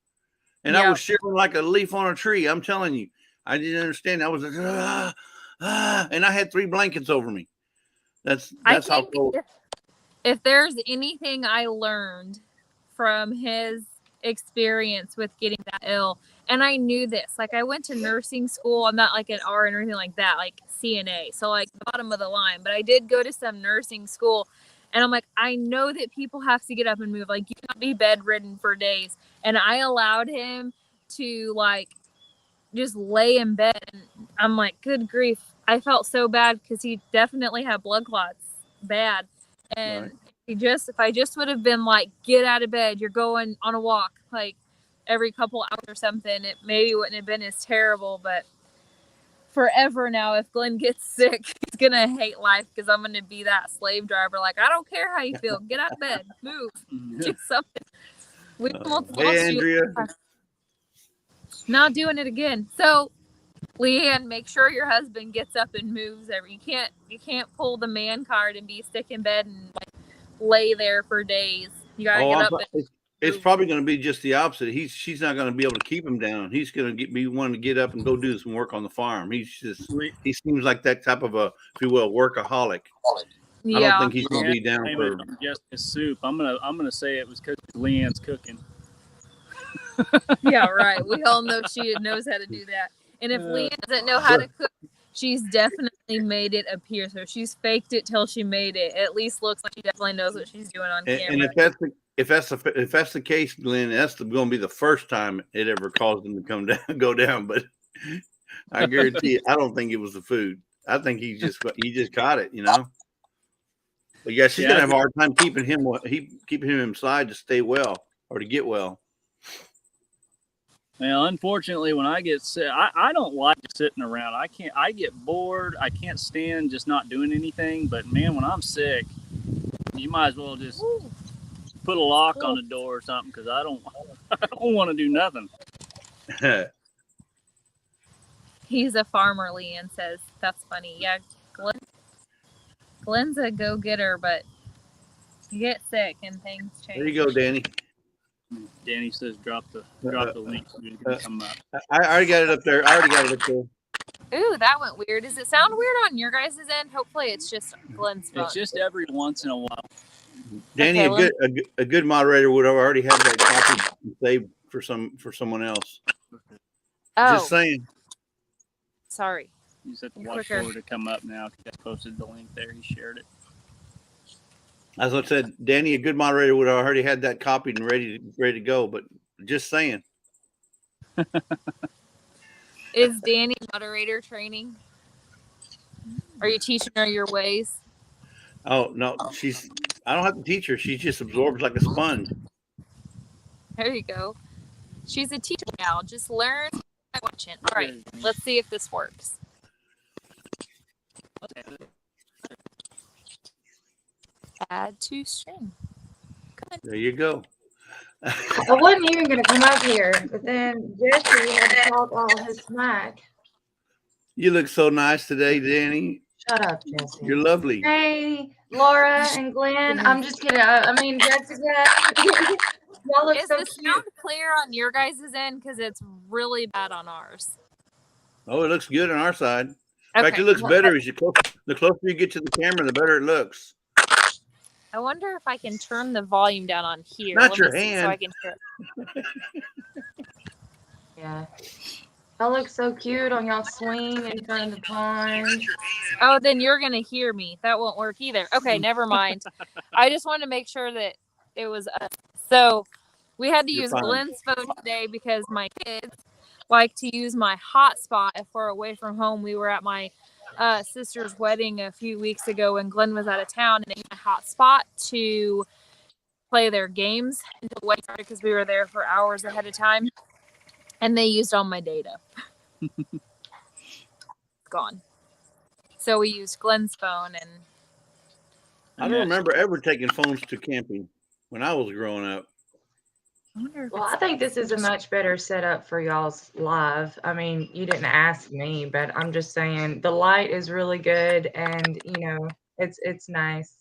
S3: and I was shivering like a leaf on a tree. I'm telling you, I didn't understand. I was like, and I had 3 blankets over me. That's how cold.
S2: If there's anything I learned from his experience with getting that ill, and I knew this, like I went to nursing school. I'm not like an RN or anything like that, like CNA. So like the bottom of the line, but I did go to some nursing school, and I'm like, I know that people have to get up and move. Like you cannot be bedridden for days. And I allowed him to like just lay in bed. And I'm like, good grief. I felt so bad because he definitely had blood clots bad. And
S3: Right.
S2: if I just would have been like, get out of bed, you're going on a walk, like every couple hours or something, it maybe wouldn't have been as terrible. But forever now, if Glenn gets sick, he's gonna hate life because I'm gonna be that slave driver. Like, I don't care how you feel, get out of bed, move, do something. We almost
S3: Hey,
S2: lost
S3: Andrea.
S2: you. Not doing it again. So, Leanne, make sure your husband gets up and moves. You can't pull the man card and be sick in bed and like lay there for days. You gotta get up.
S3: It's probably going to be just the opposite. She's not going to be able to keep him down. He's going to be wanting to get up and go do some work on the farm. He seems like that type of a, if you will, workaholic.
S2: Yeah.
S3: I don't think he's going to be down
S1: Blame
S3: for.
S1: it on just his soup. I'm gonna say it was because Leanne's cooking.
S2: Yeah, right. We all know she knows how to do that. And if Leanne doesn't know how to cook, she's definitely made it appear. So she's faked it till she made it. It at least looks like she definitely knows what she's doing on camera.
S3: And if that's the case, Glenn, that's going to be the first time it ever caused him to go down. But I guarantee I don't think it was the food. I think he just caught it, you know. But yeah, she's gonna have a hard time keeping him inside to stay well or to get well.
S1: Well, unfortunately, when I get sick, I don't like sitting around. I get bored. I can't stand just not doing anything. But man, when I'm sick, you might as well just put a lock on the door or something because I don't want to do nothing.
S2: He's a farmer, Leanne says. That's funny. Yeah, Glenn's a go-getter, but you get sick and things change.
S3: There you go, Danny.
S1: Danny says drop the link so you can come up.
S3: I already got it up there.
S2: Ooh, that went weird. Does it sound weird on your guys' end? Hopefully it's just Glenn's phone.
S1: It's just every once in a while.
S3: Danny,
S2: Okay,
S3: a good moderator would have already had that copy saved for someone else.
S2: Oh,
S3: Just saying.
S2: sorry.
S1: You just have to watch for it to come up now. He just posted the link there. He shared it.
S3: As I said, Danny, a good moderator would have already had that copied and ready to go. But just saying.
S2: Is Danny moderator training? Are you teaching her your ways?
S3: Oh no, I don't have to teach her. She just absorbs like a sponge.
S2: There you go. She's a teacher now. Just learn watching. All right, let's see if this works. Add to stream.
S3: There you go.
S4: I wasn't even going to come up here, but then Jesse had to talk all his smack.
S3: You look so nice today, Danny.
S4: Shut up, Jesse.
S3: You're lovely.
S4: Hey, Laura and Glenn. I'm just kidding. I mean, Jessica. Y'all look
S2: Is
S4: so
S2: the
S4: cute.
S2: sound clear on your guys' end? Because it's really bad on ours.
S3: Oh, it looks good on our side. In fact, it looks better as the closer you get to the camera, the better it looks.
S2: I wonder if I can turn the volume down on here.
S3: Not
S2: Let
S3: your
S2: me see
S3: hand.
S2: so I can hear it.
S4: Yeah. Y'all look so cute on y'all swing in front of the pond.
S2: Oh, then you're going to hear me. That won't work either. Okay, never mind. I just wanted to make sure that it was us. So we had to
S3: You're
S2: use
S3: fine.
S2: Glenn's phone today because my kids like to use my hotspot if we're away from home. We were at my sister's wedding a few weeks ago when Glenn was out of town, and they used my hotspot to play their games until the wedding started because we were there for hours ahead of time, and they used all my data. Gone. So we used Glenn's phone, and
S3: I don't remember ever taking phones to camping when I was growing up.
S2: I wonder if
S4: Well, I think this is a much better setup for y'all's live. I mean, you didn't ask me, but I'm just saying the light is really good, and it's nice.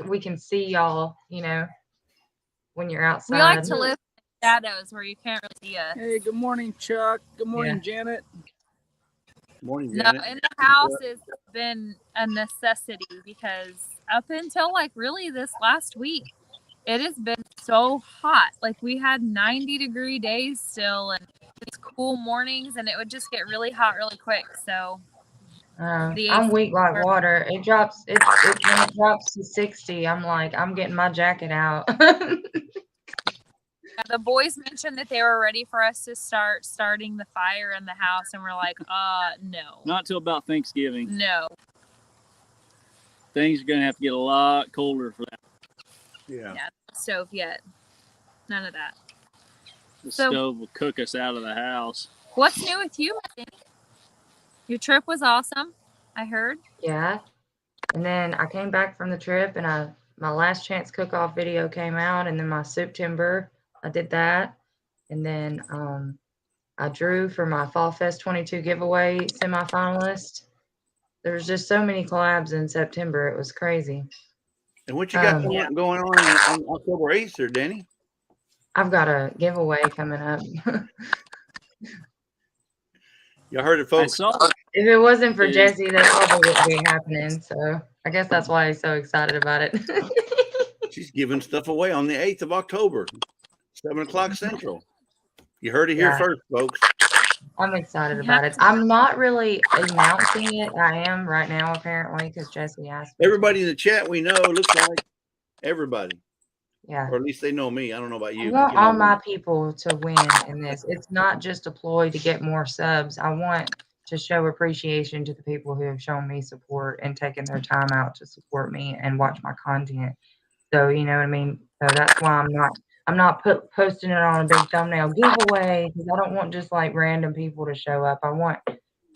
S4: We can see y'all, when you're outside.
S2: we like to live in the shadows where you can't really see us.
S1: Hey, good morning, Chuck. Good morning, Janet.
S3: Morning,
S2: No,
S3: Janet.
S2: in the house has been a necessity because up until like really this last week, it has been so hot. Like we had 90-degree days still and these cool mornings, and it would just get really hot really quick. So
S4: I'm weak like water. It drops. When it drops to 60, I'm like, I'm getting my jacket out.
S2: the boys mentioned that they were ready for us to starting the fire in the house, and we're like, no.
S1: Not till about Thanksgiving.
S2: No.
S1: Things are going to have to get a lot colder for that.
S3: Yeah.
S2: Yeah, stove yet. None of that.
S1: The
S2: So-
S1: stove will cook us out of the house.
S2: What's new with you, Danny? Your trip was awesome, I heard.
S4: Yeah. And then I came back from the trip, and my last chance cook-off video came out, and then my September, I did that. And then I drew for my Fall Fest 22 giveaway semifinalist. There's just so many collabs in September. It was crazy.
S3: And what you got
S2: Yeah.
S3: going on October 8th, there, Danny?
S4: I've got a giveaway coming up.
S3: Y'all heard it,
S1: I
S3: folks.
S1: saw
S4: If it wasn't for
S1: Dude.
S4: Jesse, that probably wouldn't be happening. So I guess that's why he's so excited about it.
S3: She's giving stuff away on the 8th of October, 7 o'clock Central. You heard it here
S4: Yeah.
S3: first, folks.
S4: I'm excited about it. I'm not really announcing it. I am right now, apparently, because Jesse asked me.
S3: Everybody in the chat we know looks like everybody,
S4: Yeah.
S3: or at least they know me. I don't know about
S4: I
S3: you.
S4: want
S3: but you know
S4: all
S3: me.
S4: my people to win in this. It's not just a ploy to get more subs. I want to show appreciation to the people who have shown me support and taken their time out to support me and watch my content. So you know what I mean? So that's why I'm not posting it on a big thumbnail giveaway, because I don't want just like random people to show up. I want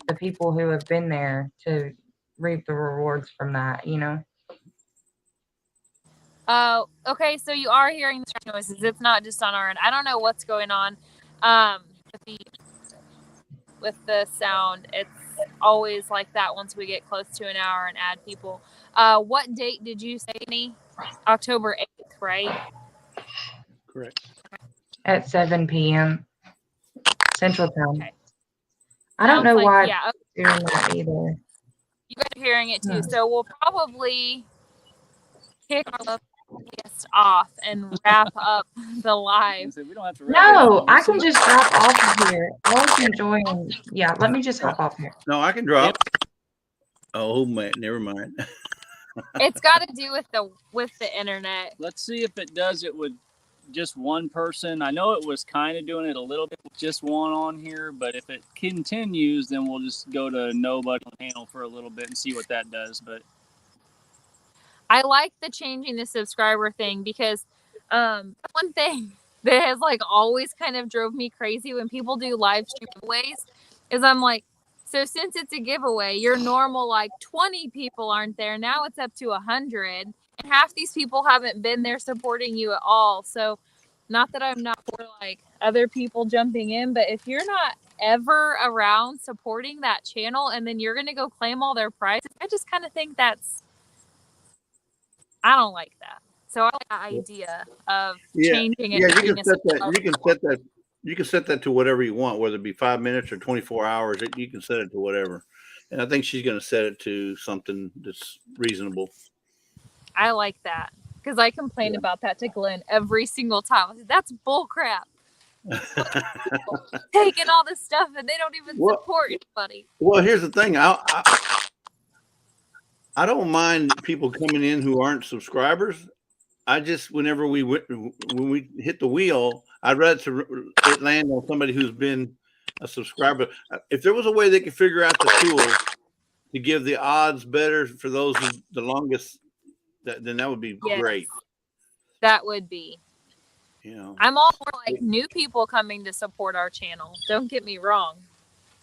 S4: the people who have been there to reap the rewards from that,
S2: Okay, so you are hearing the train noises. It's not just on our end. I don't know what's going on with the sound. It's always like that once we get close to an hour and add people. What date did you say, Danny? October 8th, right?
S3: Correct.
S4: At 7 p.m. Central Time.
S2: Okay.
S4: I don't know
S2: Sounds
S4: why
S2: like, yeah,
S4: it's doing that either.
S2: you guys are hearing it too.
S4: Yeah.
S2: So we'll probably kick our guest off and wrap up the live.
S1: we don't have to wrap
S4: No,
S1: it.
S4: I can just hop off of here. I was enjoying. Yeah, let me just hop off here.
S3: No, I can drop. Oh man, never mind.
S2: It's got to do with the internet.
S1: Let's see if it does it with just one person. I know it was kind of doing it a little bit with just one on here, but if it continues, then we'll just go to nobody on the panel for a little bit and see what that does. But
S2: I like the changing the subscriber thing because one thing that has like always kind of drove me crazy when people do live stream giveaways is I'm like, so since it's a giveaway, your normal like 20 people aren't there. Now it's up to 100, and half these people haven't been there supporting you at all. So not that I'm not for like other people jumping in, but if you're not ever around supporting that channel and then you're going to go claim all their prizes, I just kind of think I don't like that. So I like the idea of changing it.
S3: Yeah, you can set that. You can set that to whatever you want, whether it be 5 minutes or 24 hours. You can set it to whatever. And I think she's going to set it to something that's reasonable.
S2: I like that because I complain about that to Glenn every single time. I said, that's bull crap. Taking all this stuff and they don't even support anybody.
S3: Well, here's the thing. I don't mind people coming in who aren't subscribers. I just, when we hit the wheel, I'd rather it land on somebody who's been a subscriber. If there was a way they could figure out the tool to give the odds better for those who the longest, then that would be great.
S2: That would be.
S3: You know,
S2: I'm all for like new people coming to support our channel. Don't get me wrong.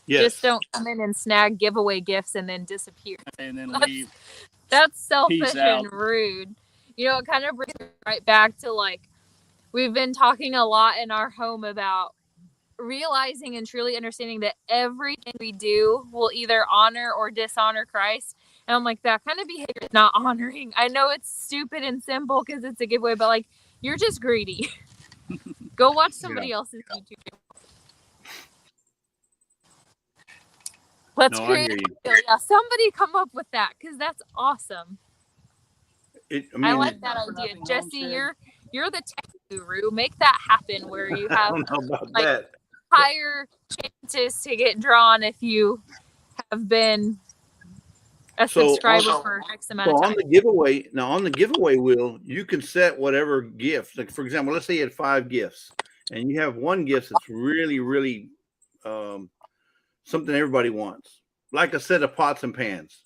S3: Yes.
S2: Just don't come in and snag giveaway gifts and then disappear.
S1: And then leave.
S2: That's selfish
S1: Peace out.
S2: and rude. You know, it kind of brings me right back to like, we've been talking a lot in our home about realizing and truly understanding that everything we do will either honor or dishonor Christ. And I'm like, that kind of behavior is not honoring. I know it's stupid and simple because it's a giveaway, but like, you're just greedy. Go watch somebody else's YouTube channel. Let's create a video. Yeah, somebody come up with that because that's awesome. I like that idea. Jesse, you're the tech guru. Make that happen where you have like higher chances to get drawn if you have been a subscriber for X amount of time.
S3: On the giveaway wheel, you can set whatever gift. Like for example, let's say you had 5 gifts and you have one gift that's really, really something everybody wants, like a set of pots and pans,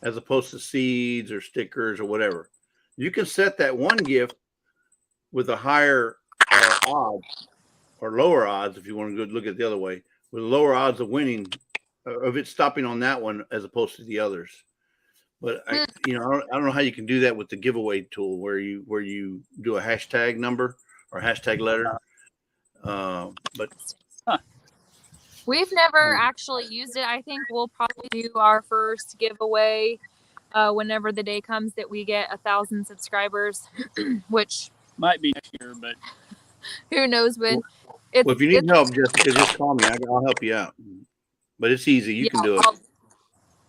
S3: as opposed to seeds or stickers or whatever. You can set that one gift with a higher odds or lower odds, if you want to go look at it the other way, with lower odds of winning, of it stopping on that one as opposed to the others. But I don't know how you can do that with the giveaway tool where you do a hashtag number or hashtag letter. But
S2: we've never actually used it. I think we'll probably do our first giveaway whenever the day comes that we get 1,000 subscribers, which
S1: might be next year, but
S2: who knows when.
S3: Well, if you need help, Jessica, just call me. I'll help you out. But it's easy. You can do it.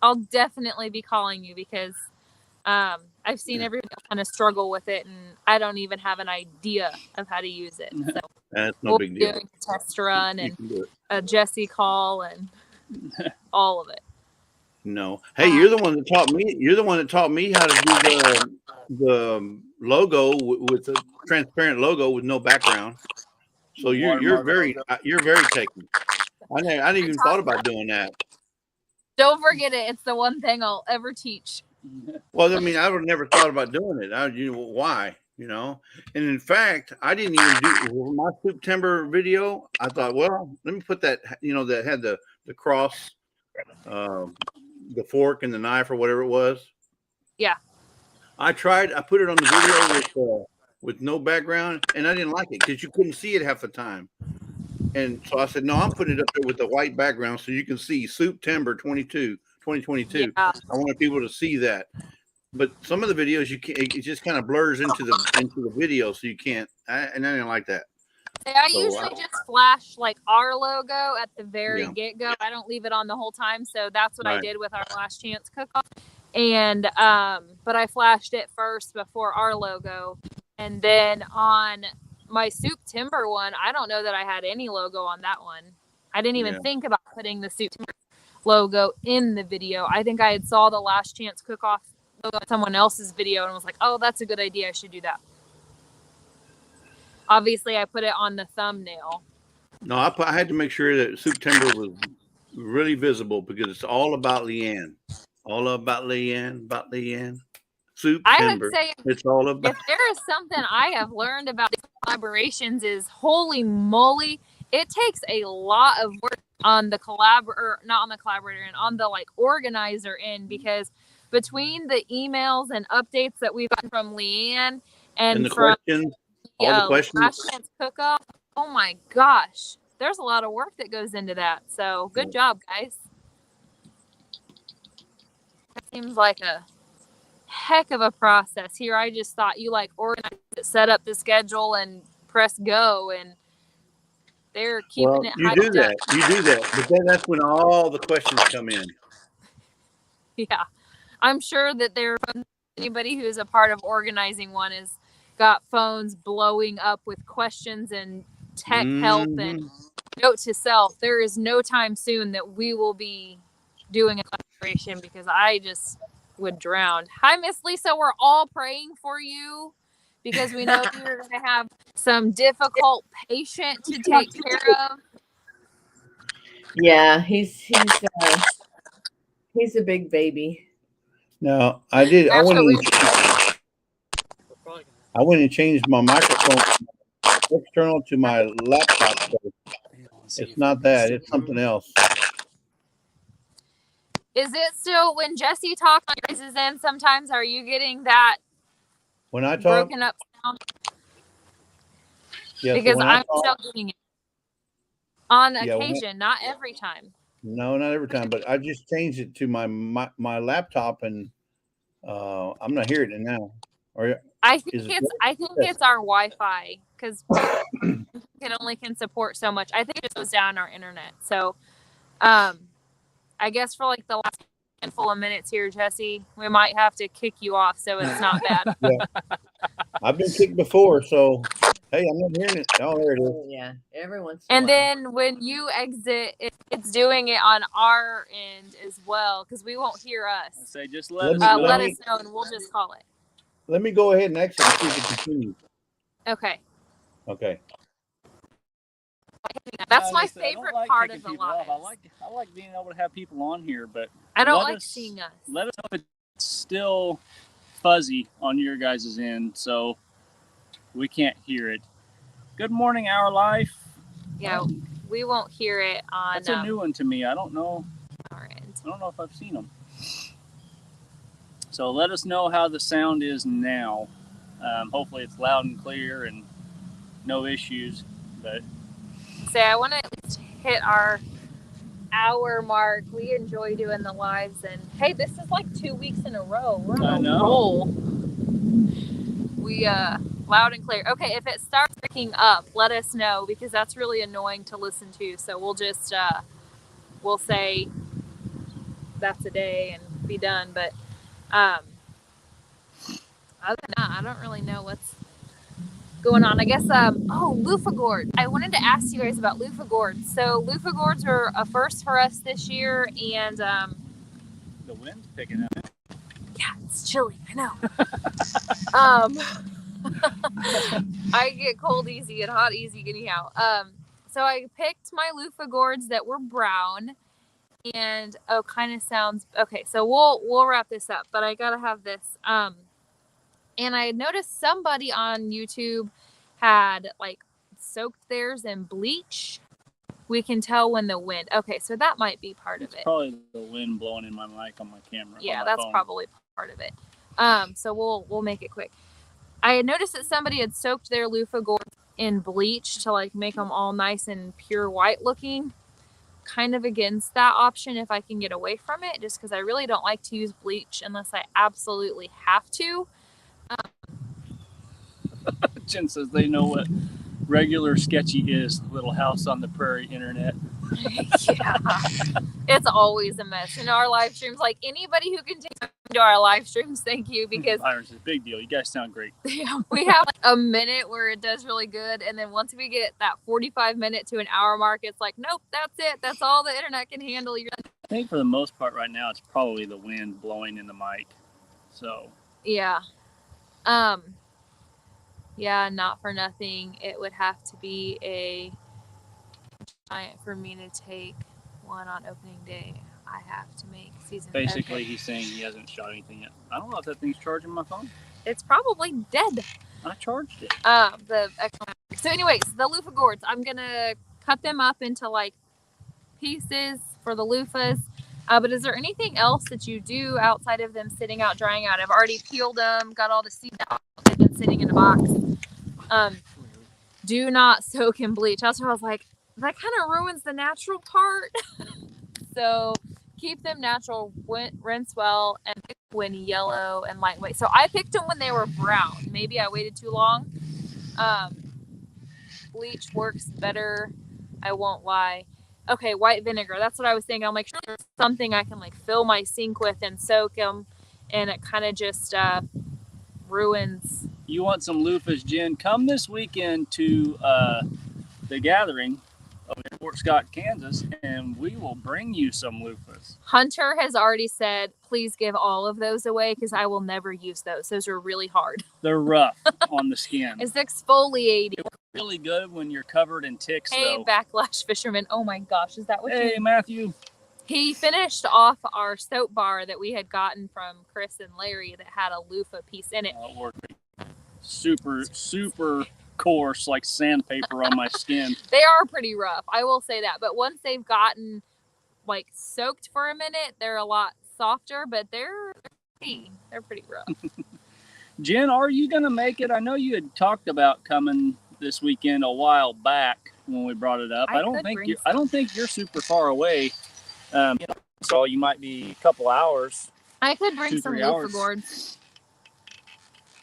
S2: I'll definitely be calling you because I've seen everyone kind of struggle with it, and I don't even have an idea of how to use it. So
S3: that's no big deal.
S2: Doing a test run and a Jesse call and all of it.
S3: No, hey, you're the one that taught me. You're the one that taught me how to do the logo with the transparent logo with no background. So you're very techy. I didn't even thought about doing that.
S2: Don't forget it. It's the one thing I'll ever teach.
S3: Well, I mean, I would never thought about doing it. Why? And in fact, I didn't even do my September video. I thought, well, let me put that, that had the cross, the fork and the knife or whatever it was.
S2: Yeah.
S3: I put it on the video with no background, and I didn't like it because you couldn't see it half the time. And so I said, no, I'm putting it up there with the white background so you can see September 2022. Yeah. I want people to see that. But some of the videos it just kind of blurs into the video, so you can't. And I didn't like that.
S2: I usually just flash like our logo at the very get-go. I don't leave it on the whole time. So that's what I did with our Last Chance cook-off. And but I flashed it first before our logo. And then on my September one, I don't know that I had any logo on that one. I didn't even think about putting the September logo in the video. I think I had saw the Last Chance cook-off logo on someone else's video and was like, oh, that's a good idea. I should do that. Obviously, I put it on the thumbnail.
S3: No, I had to make sure that September was really visible because it's all about Leanne. All about Leanne, September.
S2: I would say
S3: it's all about.
S2: If there is something I have learned about collaborations is, holy moly, it takes a lot of work on the not on the collaborator and on the like organizer end, because between the emails and updates that we've gotten from Leanne and
S3: the
S2: from
S3: questions, all the questions.
S2: Last Chance Cook-Off, oh my gosh, there's a lot of work that goes into that. So good job, guys. That seems like a heck of a process. Here I just thought you like organized it, set up the schedule and press go, and they're keeping it
S3: you
S2: hyped
S3: do that.
S2: up.
S3: You do that. But then that's when all the questions come in.
S2: Yeah, I'm sure that anybody who is a part of organizing one has got phones blowing up with questions and tech help and note to self. There is no time soon that we will be doing a collaboration, because I just would drown. Hi, Miss Lisa. We're all praying for you because we know you're going to have some difficult patient to take care of.
S5: Yeah, he's a big baby.
S3: No, I did. I went and changed my microphone external to my laptop. So it's not that. It's something else.
S2: Is it still, when Jesse talks on yours is in, sometimes are you getting that
S3: When I talk,
S2: broken up sound?
S3: yeah,
S2: Because
S3: so
S2: I'm still getting it on occasion,
S3: when
S2: not every time.
S3: no, not every time, but I just changed it to my laptop, and I'm not hearing it now. Or
S2: I think it's our Wi-Fi, because can support so much. I think it just goes down our internet. So, I guess for like the last handful of minutes here, Jesse, we might have to kick you off, so it's not bad.
S3: Yeah. I've been kicked before, so hey, I'm not hearing it. Oh, there it is.
S5: Yeah, everyone's.
S2: And then when you exit, it's doing it on our end as well, because we won't hear us.
S1: Say just let us
S2: let us know, and we'll just call it.
S3: Let me go ahead and exit and see if it continues.
S2: Okay.
S3: Okay.
S2: That's my favorite part of the live.
S1: I like being able to have people on here, but
S2: I don't like seeing us.
S1: Let us know if it's still fuzzy on your guys' end, so we can't hear it. Good morning, Our Life.
S2: Yeah, we won't hear it on.
S1: That's a new one to me. I don't know.
S2: Our end.
S1: I don't know if I've seen them. So let us know how the sound is now. Hopefully it's loud and clear and no issues. But
S2: I want to at least hit our hour mark. We enjoy doing the lives, and hey, this is like 2 weeks in a row. We're on a roll. We loud and clear. Okay, if it starts picking up, let us know, because that's really annoying to listen to. So we'll just we'll say that's a day and be done. But other than that, I don't really know what's going on. I guess loofah gourds. I wanted to ask you guys about loofah gourds. So loofah gourds are a first for us this year, and
S1: the wind's picking up.
S2: Yeah, it's chilly. I know. I get cold easy and hot easy anyhow. So I picked my loofah gourds that were brown, and kind of sounds okay. So we'll wrap this up, but I gotta have this. And I noticed somebody on YouTube had like soaked theirs in bleach. We can tell when the wind. Okay, so that might be part of it.
S1: Probably the wind blowing in my mic on my camera.
S2: Yeah, that's probably part of it. So we'll make it quick. I had noticed that somebody had soaked their loofah gourds in bleach to like make them all nice and pure white looking. Kind of against that option if I can get away from it, just because I really don't like to use bleach unless I absolutely have to.
S1: Jen says they know what regular sketchy is. Little house on the prairie internet.
S2: Yeah, it's always a mess. And our live streams, like anybody who can take time to our live streams, thank you, because
S1: Byron says big deal. You guys sound great.
S2: Yeah, we have like a minute where it does really good, and then once we get that 45-minute to an hour mark, it's like, nope, that's it. That's all the internet can handle. I
S1: think for the most part right now, it's probably the wind blowing in the mic. So
S2: yeah. Yeah, not for nothing. It would have to be a giant for me to take one on opening day. I have to make season.
S1: Basically, he's saying he hasn't shot anything yet. I don't know if that thing's charging my phone.
S2: It's probably dead.
S1: I charged it.
S2: The So anyways, the loofah gourds, I'm going to cut them up into like pieces for the loofahs. But is there anything else that you do outside of them sitting out, drying out? I've already peeled them, got all the seeds out. They've been sitting in a box. Do not soak in bleach. That's what I was like, that kind of ruins the natural part. So keep them natural, rinse well, and pick when yellow and lightweight. So I picked them when they were brown. Maybe I waited too long. Bleach works better. I won't lie. Okay, white vinegar. That's what I was thinking. I'm like, sure, there's something I can like fill my sink with and soak them, and it kind of just ruins.
S1: You want some loofahs, Jen? Come this weekend to the gathering over in Fort Scott, Kansas, and we will bring you some loofahs.
S2: Hunter has already said, please give all of those away because I will never use those. Those are really hard.
S1: They're rough on the skin.
S2: It's exfoliating.
S1: Really good when you're covered in ticks,
S2: Hey,
S1: though.
S2: Backlash Fisherman. Oh my gosh, is that what
S1: Hey,
S2: you...
S1: Matthew.
S2: He finished off our soap bar that we had gotten from Chris and Larry that had a loofah piece in it.
S1: It worked super coarse, like sandpaper on my skin.
S2: They are pretty rough, I will say that. But once they've gotten like soaked for a minute, they're a lot softer, but they're pretty rough.
S1: Jen, are you going to make it? I know you had talked about coming this weekend a while back when we brought it up. I don't think you're super far away. So you might be a couple hours.
S2: I could bring some
S1: 2-3
S2: loofah
S1: hours.
S2: gourds.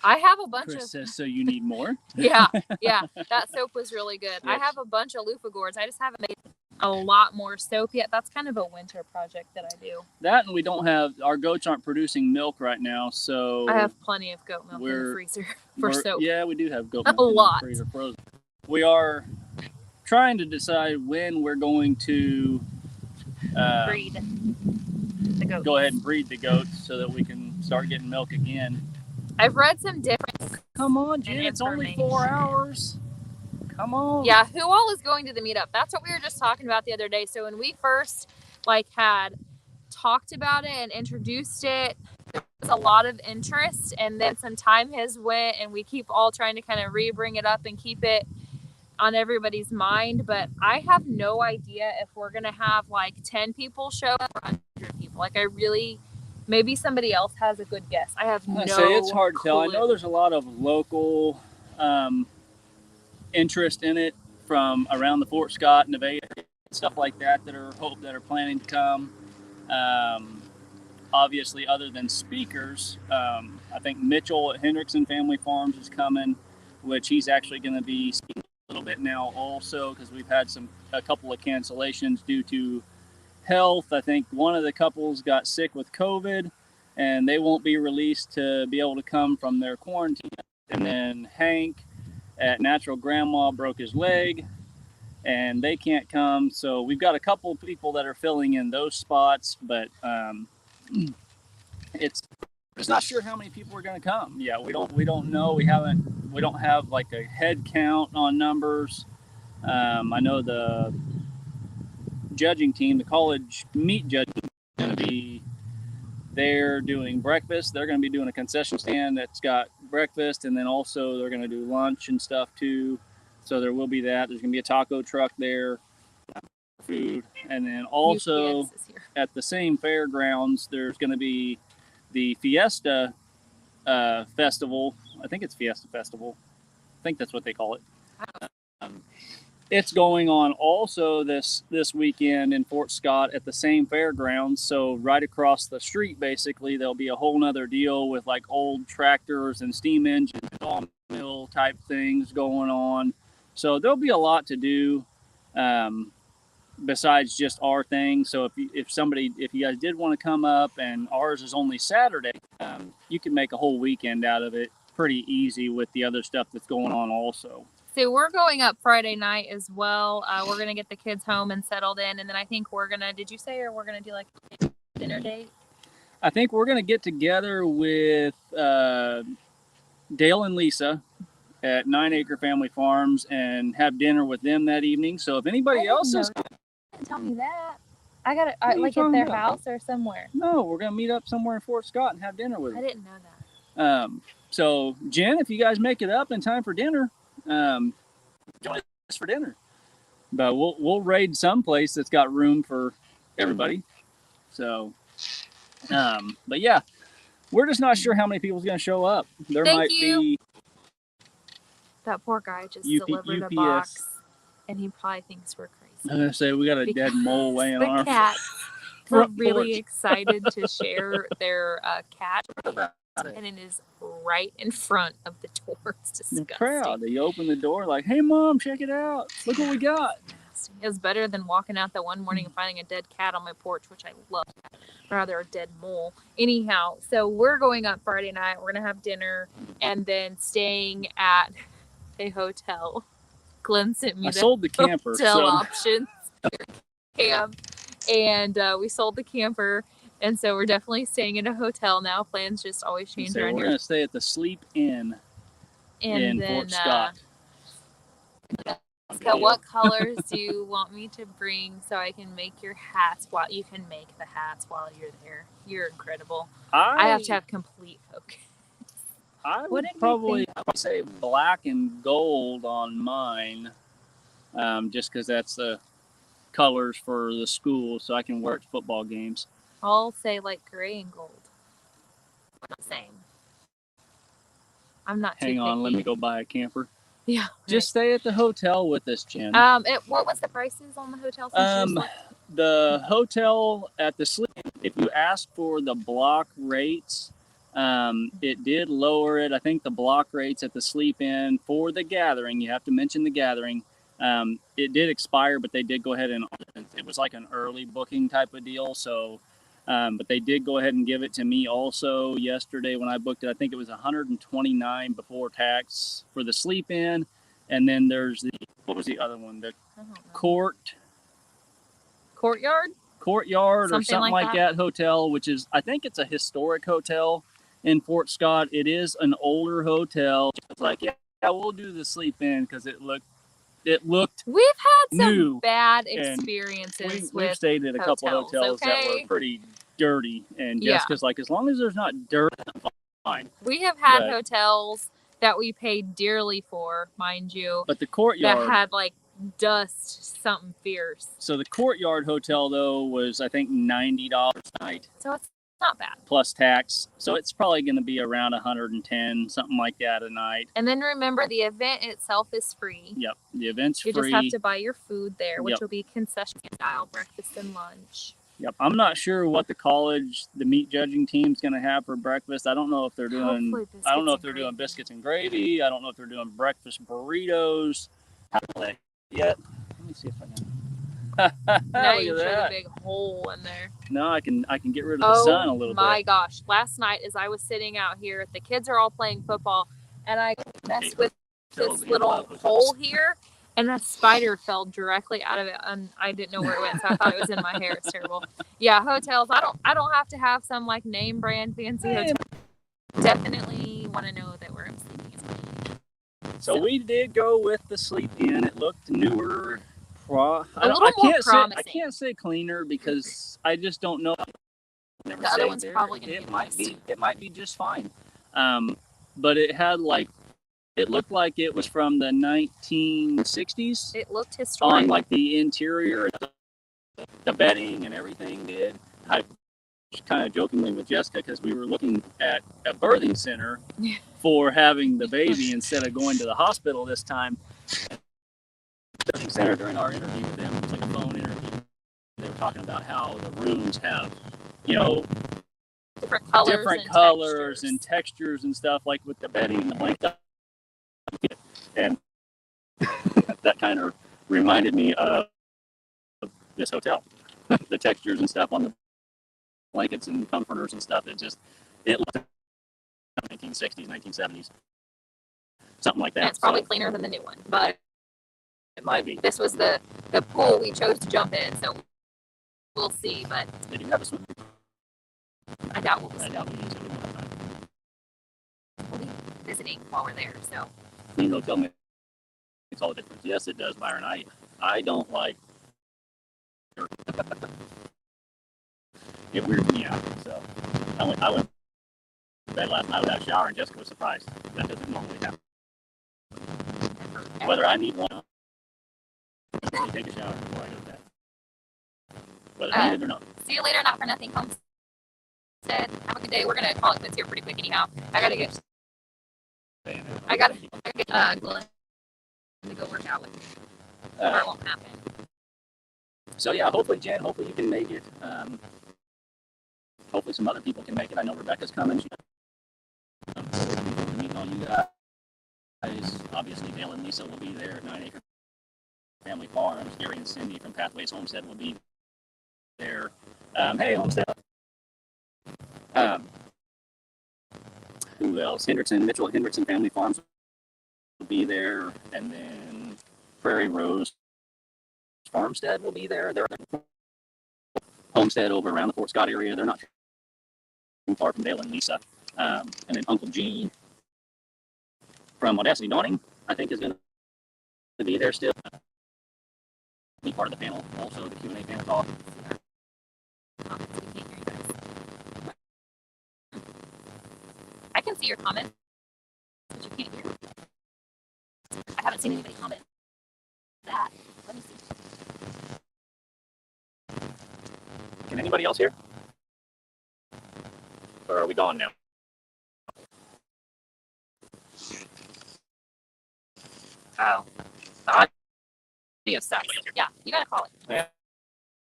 S2: I have a bunch
S1: Chris
S2: of...
S1: says, so you need more?
S2: Yeah, that soap was really good. I
S1: Yes.
S2: have a bunch of loofah gourds. I just haven't made a lot more soap yet. That's kind of a winter project that I do.
S1: That, and we don't have, our goats aren't producing milk right now, so
S2: I have plenty of goat milk in the freezer for soap.
S1: Yeah, we do have goat
S2: A
S1: milk in
S2: lot.
S1: the freezer frozen. We are trying to decide when we're going to
S2: Breed the goats.
S1: go ahead and breed the goats so that we can start getting milk again.
S2: I've read some different...
S1: Come on, Jen, it's only 4 hours. Come on.
S2: Yeah, who all is going to the meetup? That's what we were just talking about the other day. So when we first had talked about it and introduced it, there was a lot of interest, and then some time has went, and we keep all trying to kind of bring it up and keep it on everybody's mind. But I have no idea if we're gonna have 10 people show up or 100 people. Maybe somebody else has a good guess. I have no
S1: It's hard to tell. I
S2: clue.
S1: know there's a lot of local interest in it from around the Fort Scott, Nevada, stuff like that that are planning to come. Obviously, other than speakers, I think Mitchell at Hendrickson Family Farms is coming, which he's actually going to be speaking a little bit now also, because we've had a couple of cancellations due to health. I think one of the couples got sick with COVID, and they won't be released to be able to come from their quarantine. And then Hank at Natural Grandma broke his leg, and they can't come. So we've got a couple of people that are filling in those spots, but it's not sure how many people are going to come. Yeah, we don't know. We don't have a head count on numbers. I know the judging team, the college meat judging, is going to be there doing breakfast. They're going to be doing a concession stand that's got breakfast, and then also they're going to do lunch and stuff too. So there will be that. There's going to be a taco truck there, food, and then also
S2: UPS is here.
S1: at the same fairgrounds there's going to be the Fiesta Festival. I think it's Fiesta Festival. I think that's what they call it. It's going on also this weekend in Fort Scott at the same fairgrounds. So right across the street, basically, there'll be a whole nother deal with old tractors and steam engines, mill type things going on. So there'll be a lot to do besides just our thing. So if you guys did want to come up, and ours is only Saturday, you can make a whole weekend out of it pretty easy with the other stuff that's going on also.
S2: So we're going up Friday night as well. We're going to get the kids home and settled in. And then I think we're going to, did you say, or we're going to do a dinner date?
S1: I think we're going to get together with Dale and Lisa at 9 Acre Family Farms and have dinner with them that evening. So if anybody else is...
S2: Didn't tell me that. I got it
S1: What are you
S2: at
S1: talking
S2: their
S1: about?
S2: house or somewhere.
S1: No, we're going to meet up somewhere in Fort Scott and have dinner with
S2: I
S1: them.
S2: didn't know that.
S1: So Jen, if you guys make it up in time for dinner, join us for dinner. But we'll raid some place that's got room for everybody. So, but yeah, we're just not sure how many people's going to show up. There
S2: Thank
S1: might
S2: you.
S1: be
S2: That poor guy just
S1: UP
S2: delivered a
S1: UPS.
S2: box, and he probably thinks we're crazy.
S1: I'm going to say we got a dead mole
S2: Because
S1: weighing
S2: the
S1: on our
S2: cats were
S1: front
S2: really
S1: porch.
S2: excited to share their cat, and it is right in front of the door. It's
S1: They're
S2: disgusting.
S1: proud. They open the door like, "Hey, Mom, check it out. Look what we got."
S2: It was better than walking out that one morning and finding a dead cat on my porch, which I love. Rather a dead mole. Anyhow, so we're going up Friday night. We're gonna have dinner and then staying at a hotel. Glenn sent me
S1: I
S2: the
S1: sold the camper,
S2: hotel
S1: so
S2: options. Camp, and we sold the camper, and so we're definitely staying in a hotel now. Plans just always change
S1: so
S2: around
S1: we're
S2: here.
S1: going to stay at the Sleep Inn
S2: And
S1: in
S2: then,
S1: Fort Scott.
S2: Scott, what colors do you want me to bring so I can make your hats? While you can make the hats while you're there. You're incredible. I have to have complete focus.
S1: I
S2: What
S1: would
S2: did we
S1: probably say black and gold on mine, just because that's the colors for the school, so I can wear it to football games.
S2: I'll say like gray and gold. Same. I'm not too
S1: Hang on, let
S2: picky.
S1: me go buy a camper.
S2: Yeah.
S1: Just stay at the hotel with us, Jen.
S2: What was the prices on the hotel?
S1: The hotel at the Sleep, if you ask for the block rates, it did lower it. I think the block rates at the Sleep Inn for the gathering, you have to mention the gathering. It did expire, but they did go ahead and it was like an early booking type of deal. So, but they did go ahead and give it to me also yesterday when I booked it. I think it was $129 before tax for the Sleep Inn. And then there's what was the other one? The
S2: Courtyard
S1: or something like that hotel, which is, I think it's a historic hotel in Fort Scott. It is an older hotel. It's like, yeah, we'll do the Sleep Inn because it looked
S2: We've had some
S1: new,
S2: bad
S1: and
S2: experiences
S1: we've
S2: with
S1: stayed at a couple
S2: hotels,
S1: hotels that
S2: okay?
S1: were pretty dirty, and
S2: Yeah.
S1: Jessica's like, as long as there's not dirt, I'm fine.
S2: We have had
S1: But-
S2: hotels that we paid dearly for, mind you,
S1: But the Courtyard,
S2: that had like dust, something fierce.
S1: so the Courtyard hotel though was, I think, $90 a night
S2: So it's not bad.
S1: plus tax, so it's probably going to be around 110, something like that a night.
S2: And then remember, the event itself is free.
S1: Yep, the event's
S2: You
S1: free.
S2: just have to buy your food there, which
S1: Yep.
S2: will be concession style breakfast and lunch.
S1: Yep, I'm not sure what the meat judging team's going to have for breakfast. I don't know if they're doing.
S2: Hopefully
S1: I don't know if
S2: biscuits
S1: they're
S2: and
S1: doing
S2: gravy.
S1: biscuits and gravy. I don't know if they're doing breakfast burritos. Haven't looked yet. Let me see if I can.
S2: Now
S1: Look
S2: you
S1: at
S2: show the
S1: that.
S2: big hole in there.
S1: No, I can get rid of the sun a little
S2: my
S1: bit.
S2: gosh. Last night as I was sitting out here, the kids are all playing football, and I messed with this little hole here, and a spider fell directly out of it, and I didn't know where it went, so I thought it was in my hair. It's terrible. Yeah, hotels. I don't have to have some like name brand fancy
S1: Hey,
S2: hotel. Definitely want to know that where I'm sleeping is clean.
S1: So we did go with the Sleep Inn. It looked newer.
S2: little more promising.
S1: I can't say cleaner because I just don't know. Never
S2: The other
S1: stayed
S2: one's
S1: there.
S2: probably gonna
S1: It
S2: be
S1: might
S2: nice.
S1: be. It might be just fine. But it had like, it looked like it was from the 1960s
S2: It looked historic.
S1: on like the interior, the bedding and everything did. I was kind of jokingly with Jessica because we were looking at a birthing center
S2: Yeah.
S1: for having the baby instead of going to the hospital this time. Birthing center, during our interview with them, it was like a phone interview. They were talking about how the rooms have,
S2: different colors,
S1: different colors and textures and stuff, like with the bedding and the blanket. And that kind of reminded me of this hotel. The textures and stuff on the blankets and comforters and stuff. It looked like 1960s, 1970s. Something like that.
S2: And it's probably
S1: So,
S2: cleaner than the new one, but
S1: it might be.
S2: this was the pool we chose to jump in, so we'll see. But
S1: They do have a swim.
S2: I doubt we'll
S1: I doubt we use it. We won't have time.
S2: we'll be visiting while we're there. So
S1: Clean hotel makes all the difference. Yes, it does, Byron. I don't like it weirded me out. So I went to bed last night without a shower, and Jessica was surprised. That doesn't normally happen. whether I need one. Let me take a shower before I go to bed. Whether I need it or not.
S2: See you later, not for nothing. Homestead. Have a good day. We're gonna call it quits here pretty quick anyhow. I gotta get Glenn to go work out with me. Or it won't happen.
S1: So yeah, hopefully Jen, hopefully you can make it. Hopefully some other people can make it. I know Rebecca's coming. Meeting all you guys. Obviously Dale and Lisa will be there at 9 Acre Family Farms. Gary and Cindy from Pathways Homestead will be there. Hey, Homestead. Who else? Mitchell Hendrickson Family Farms will be there. And then Prairie Rose Farmstead will be there. They're Homestead over around the Fort Scott area. They're not too far from Dale and Lisa. And then Uncle G from Audacity Dawning, I think, is going to be there still. Be part of the panel, also the Q&A panel talk.
S2: I can see your comments, but you can't hear. I haven't seen anybody comment that. Let me see.
S1: Can anybody else hear? Or are we gone now?
S2: Oh. The audio sucks. Yeah, you gotta call it.
S1: Yeah.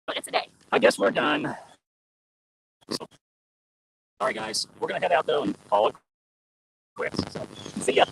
S2: But it's a day.
S1: I guess we're done. Sorry, guys. We're going to head out, though, and call it quits. So, see ya.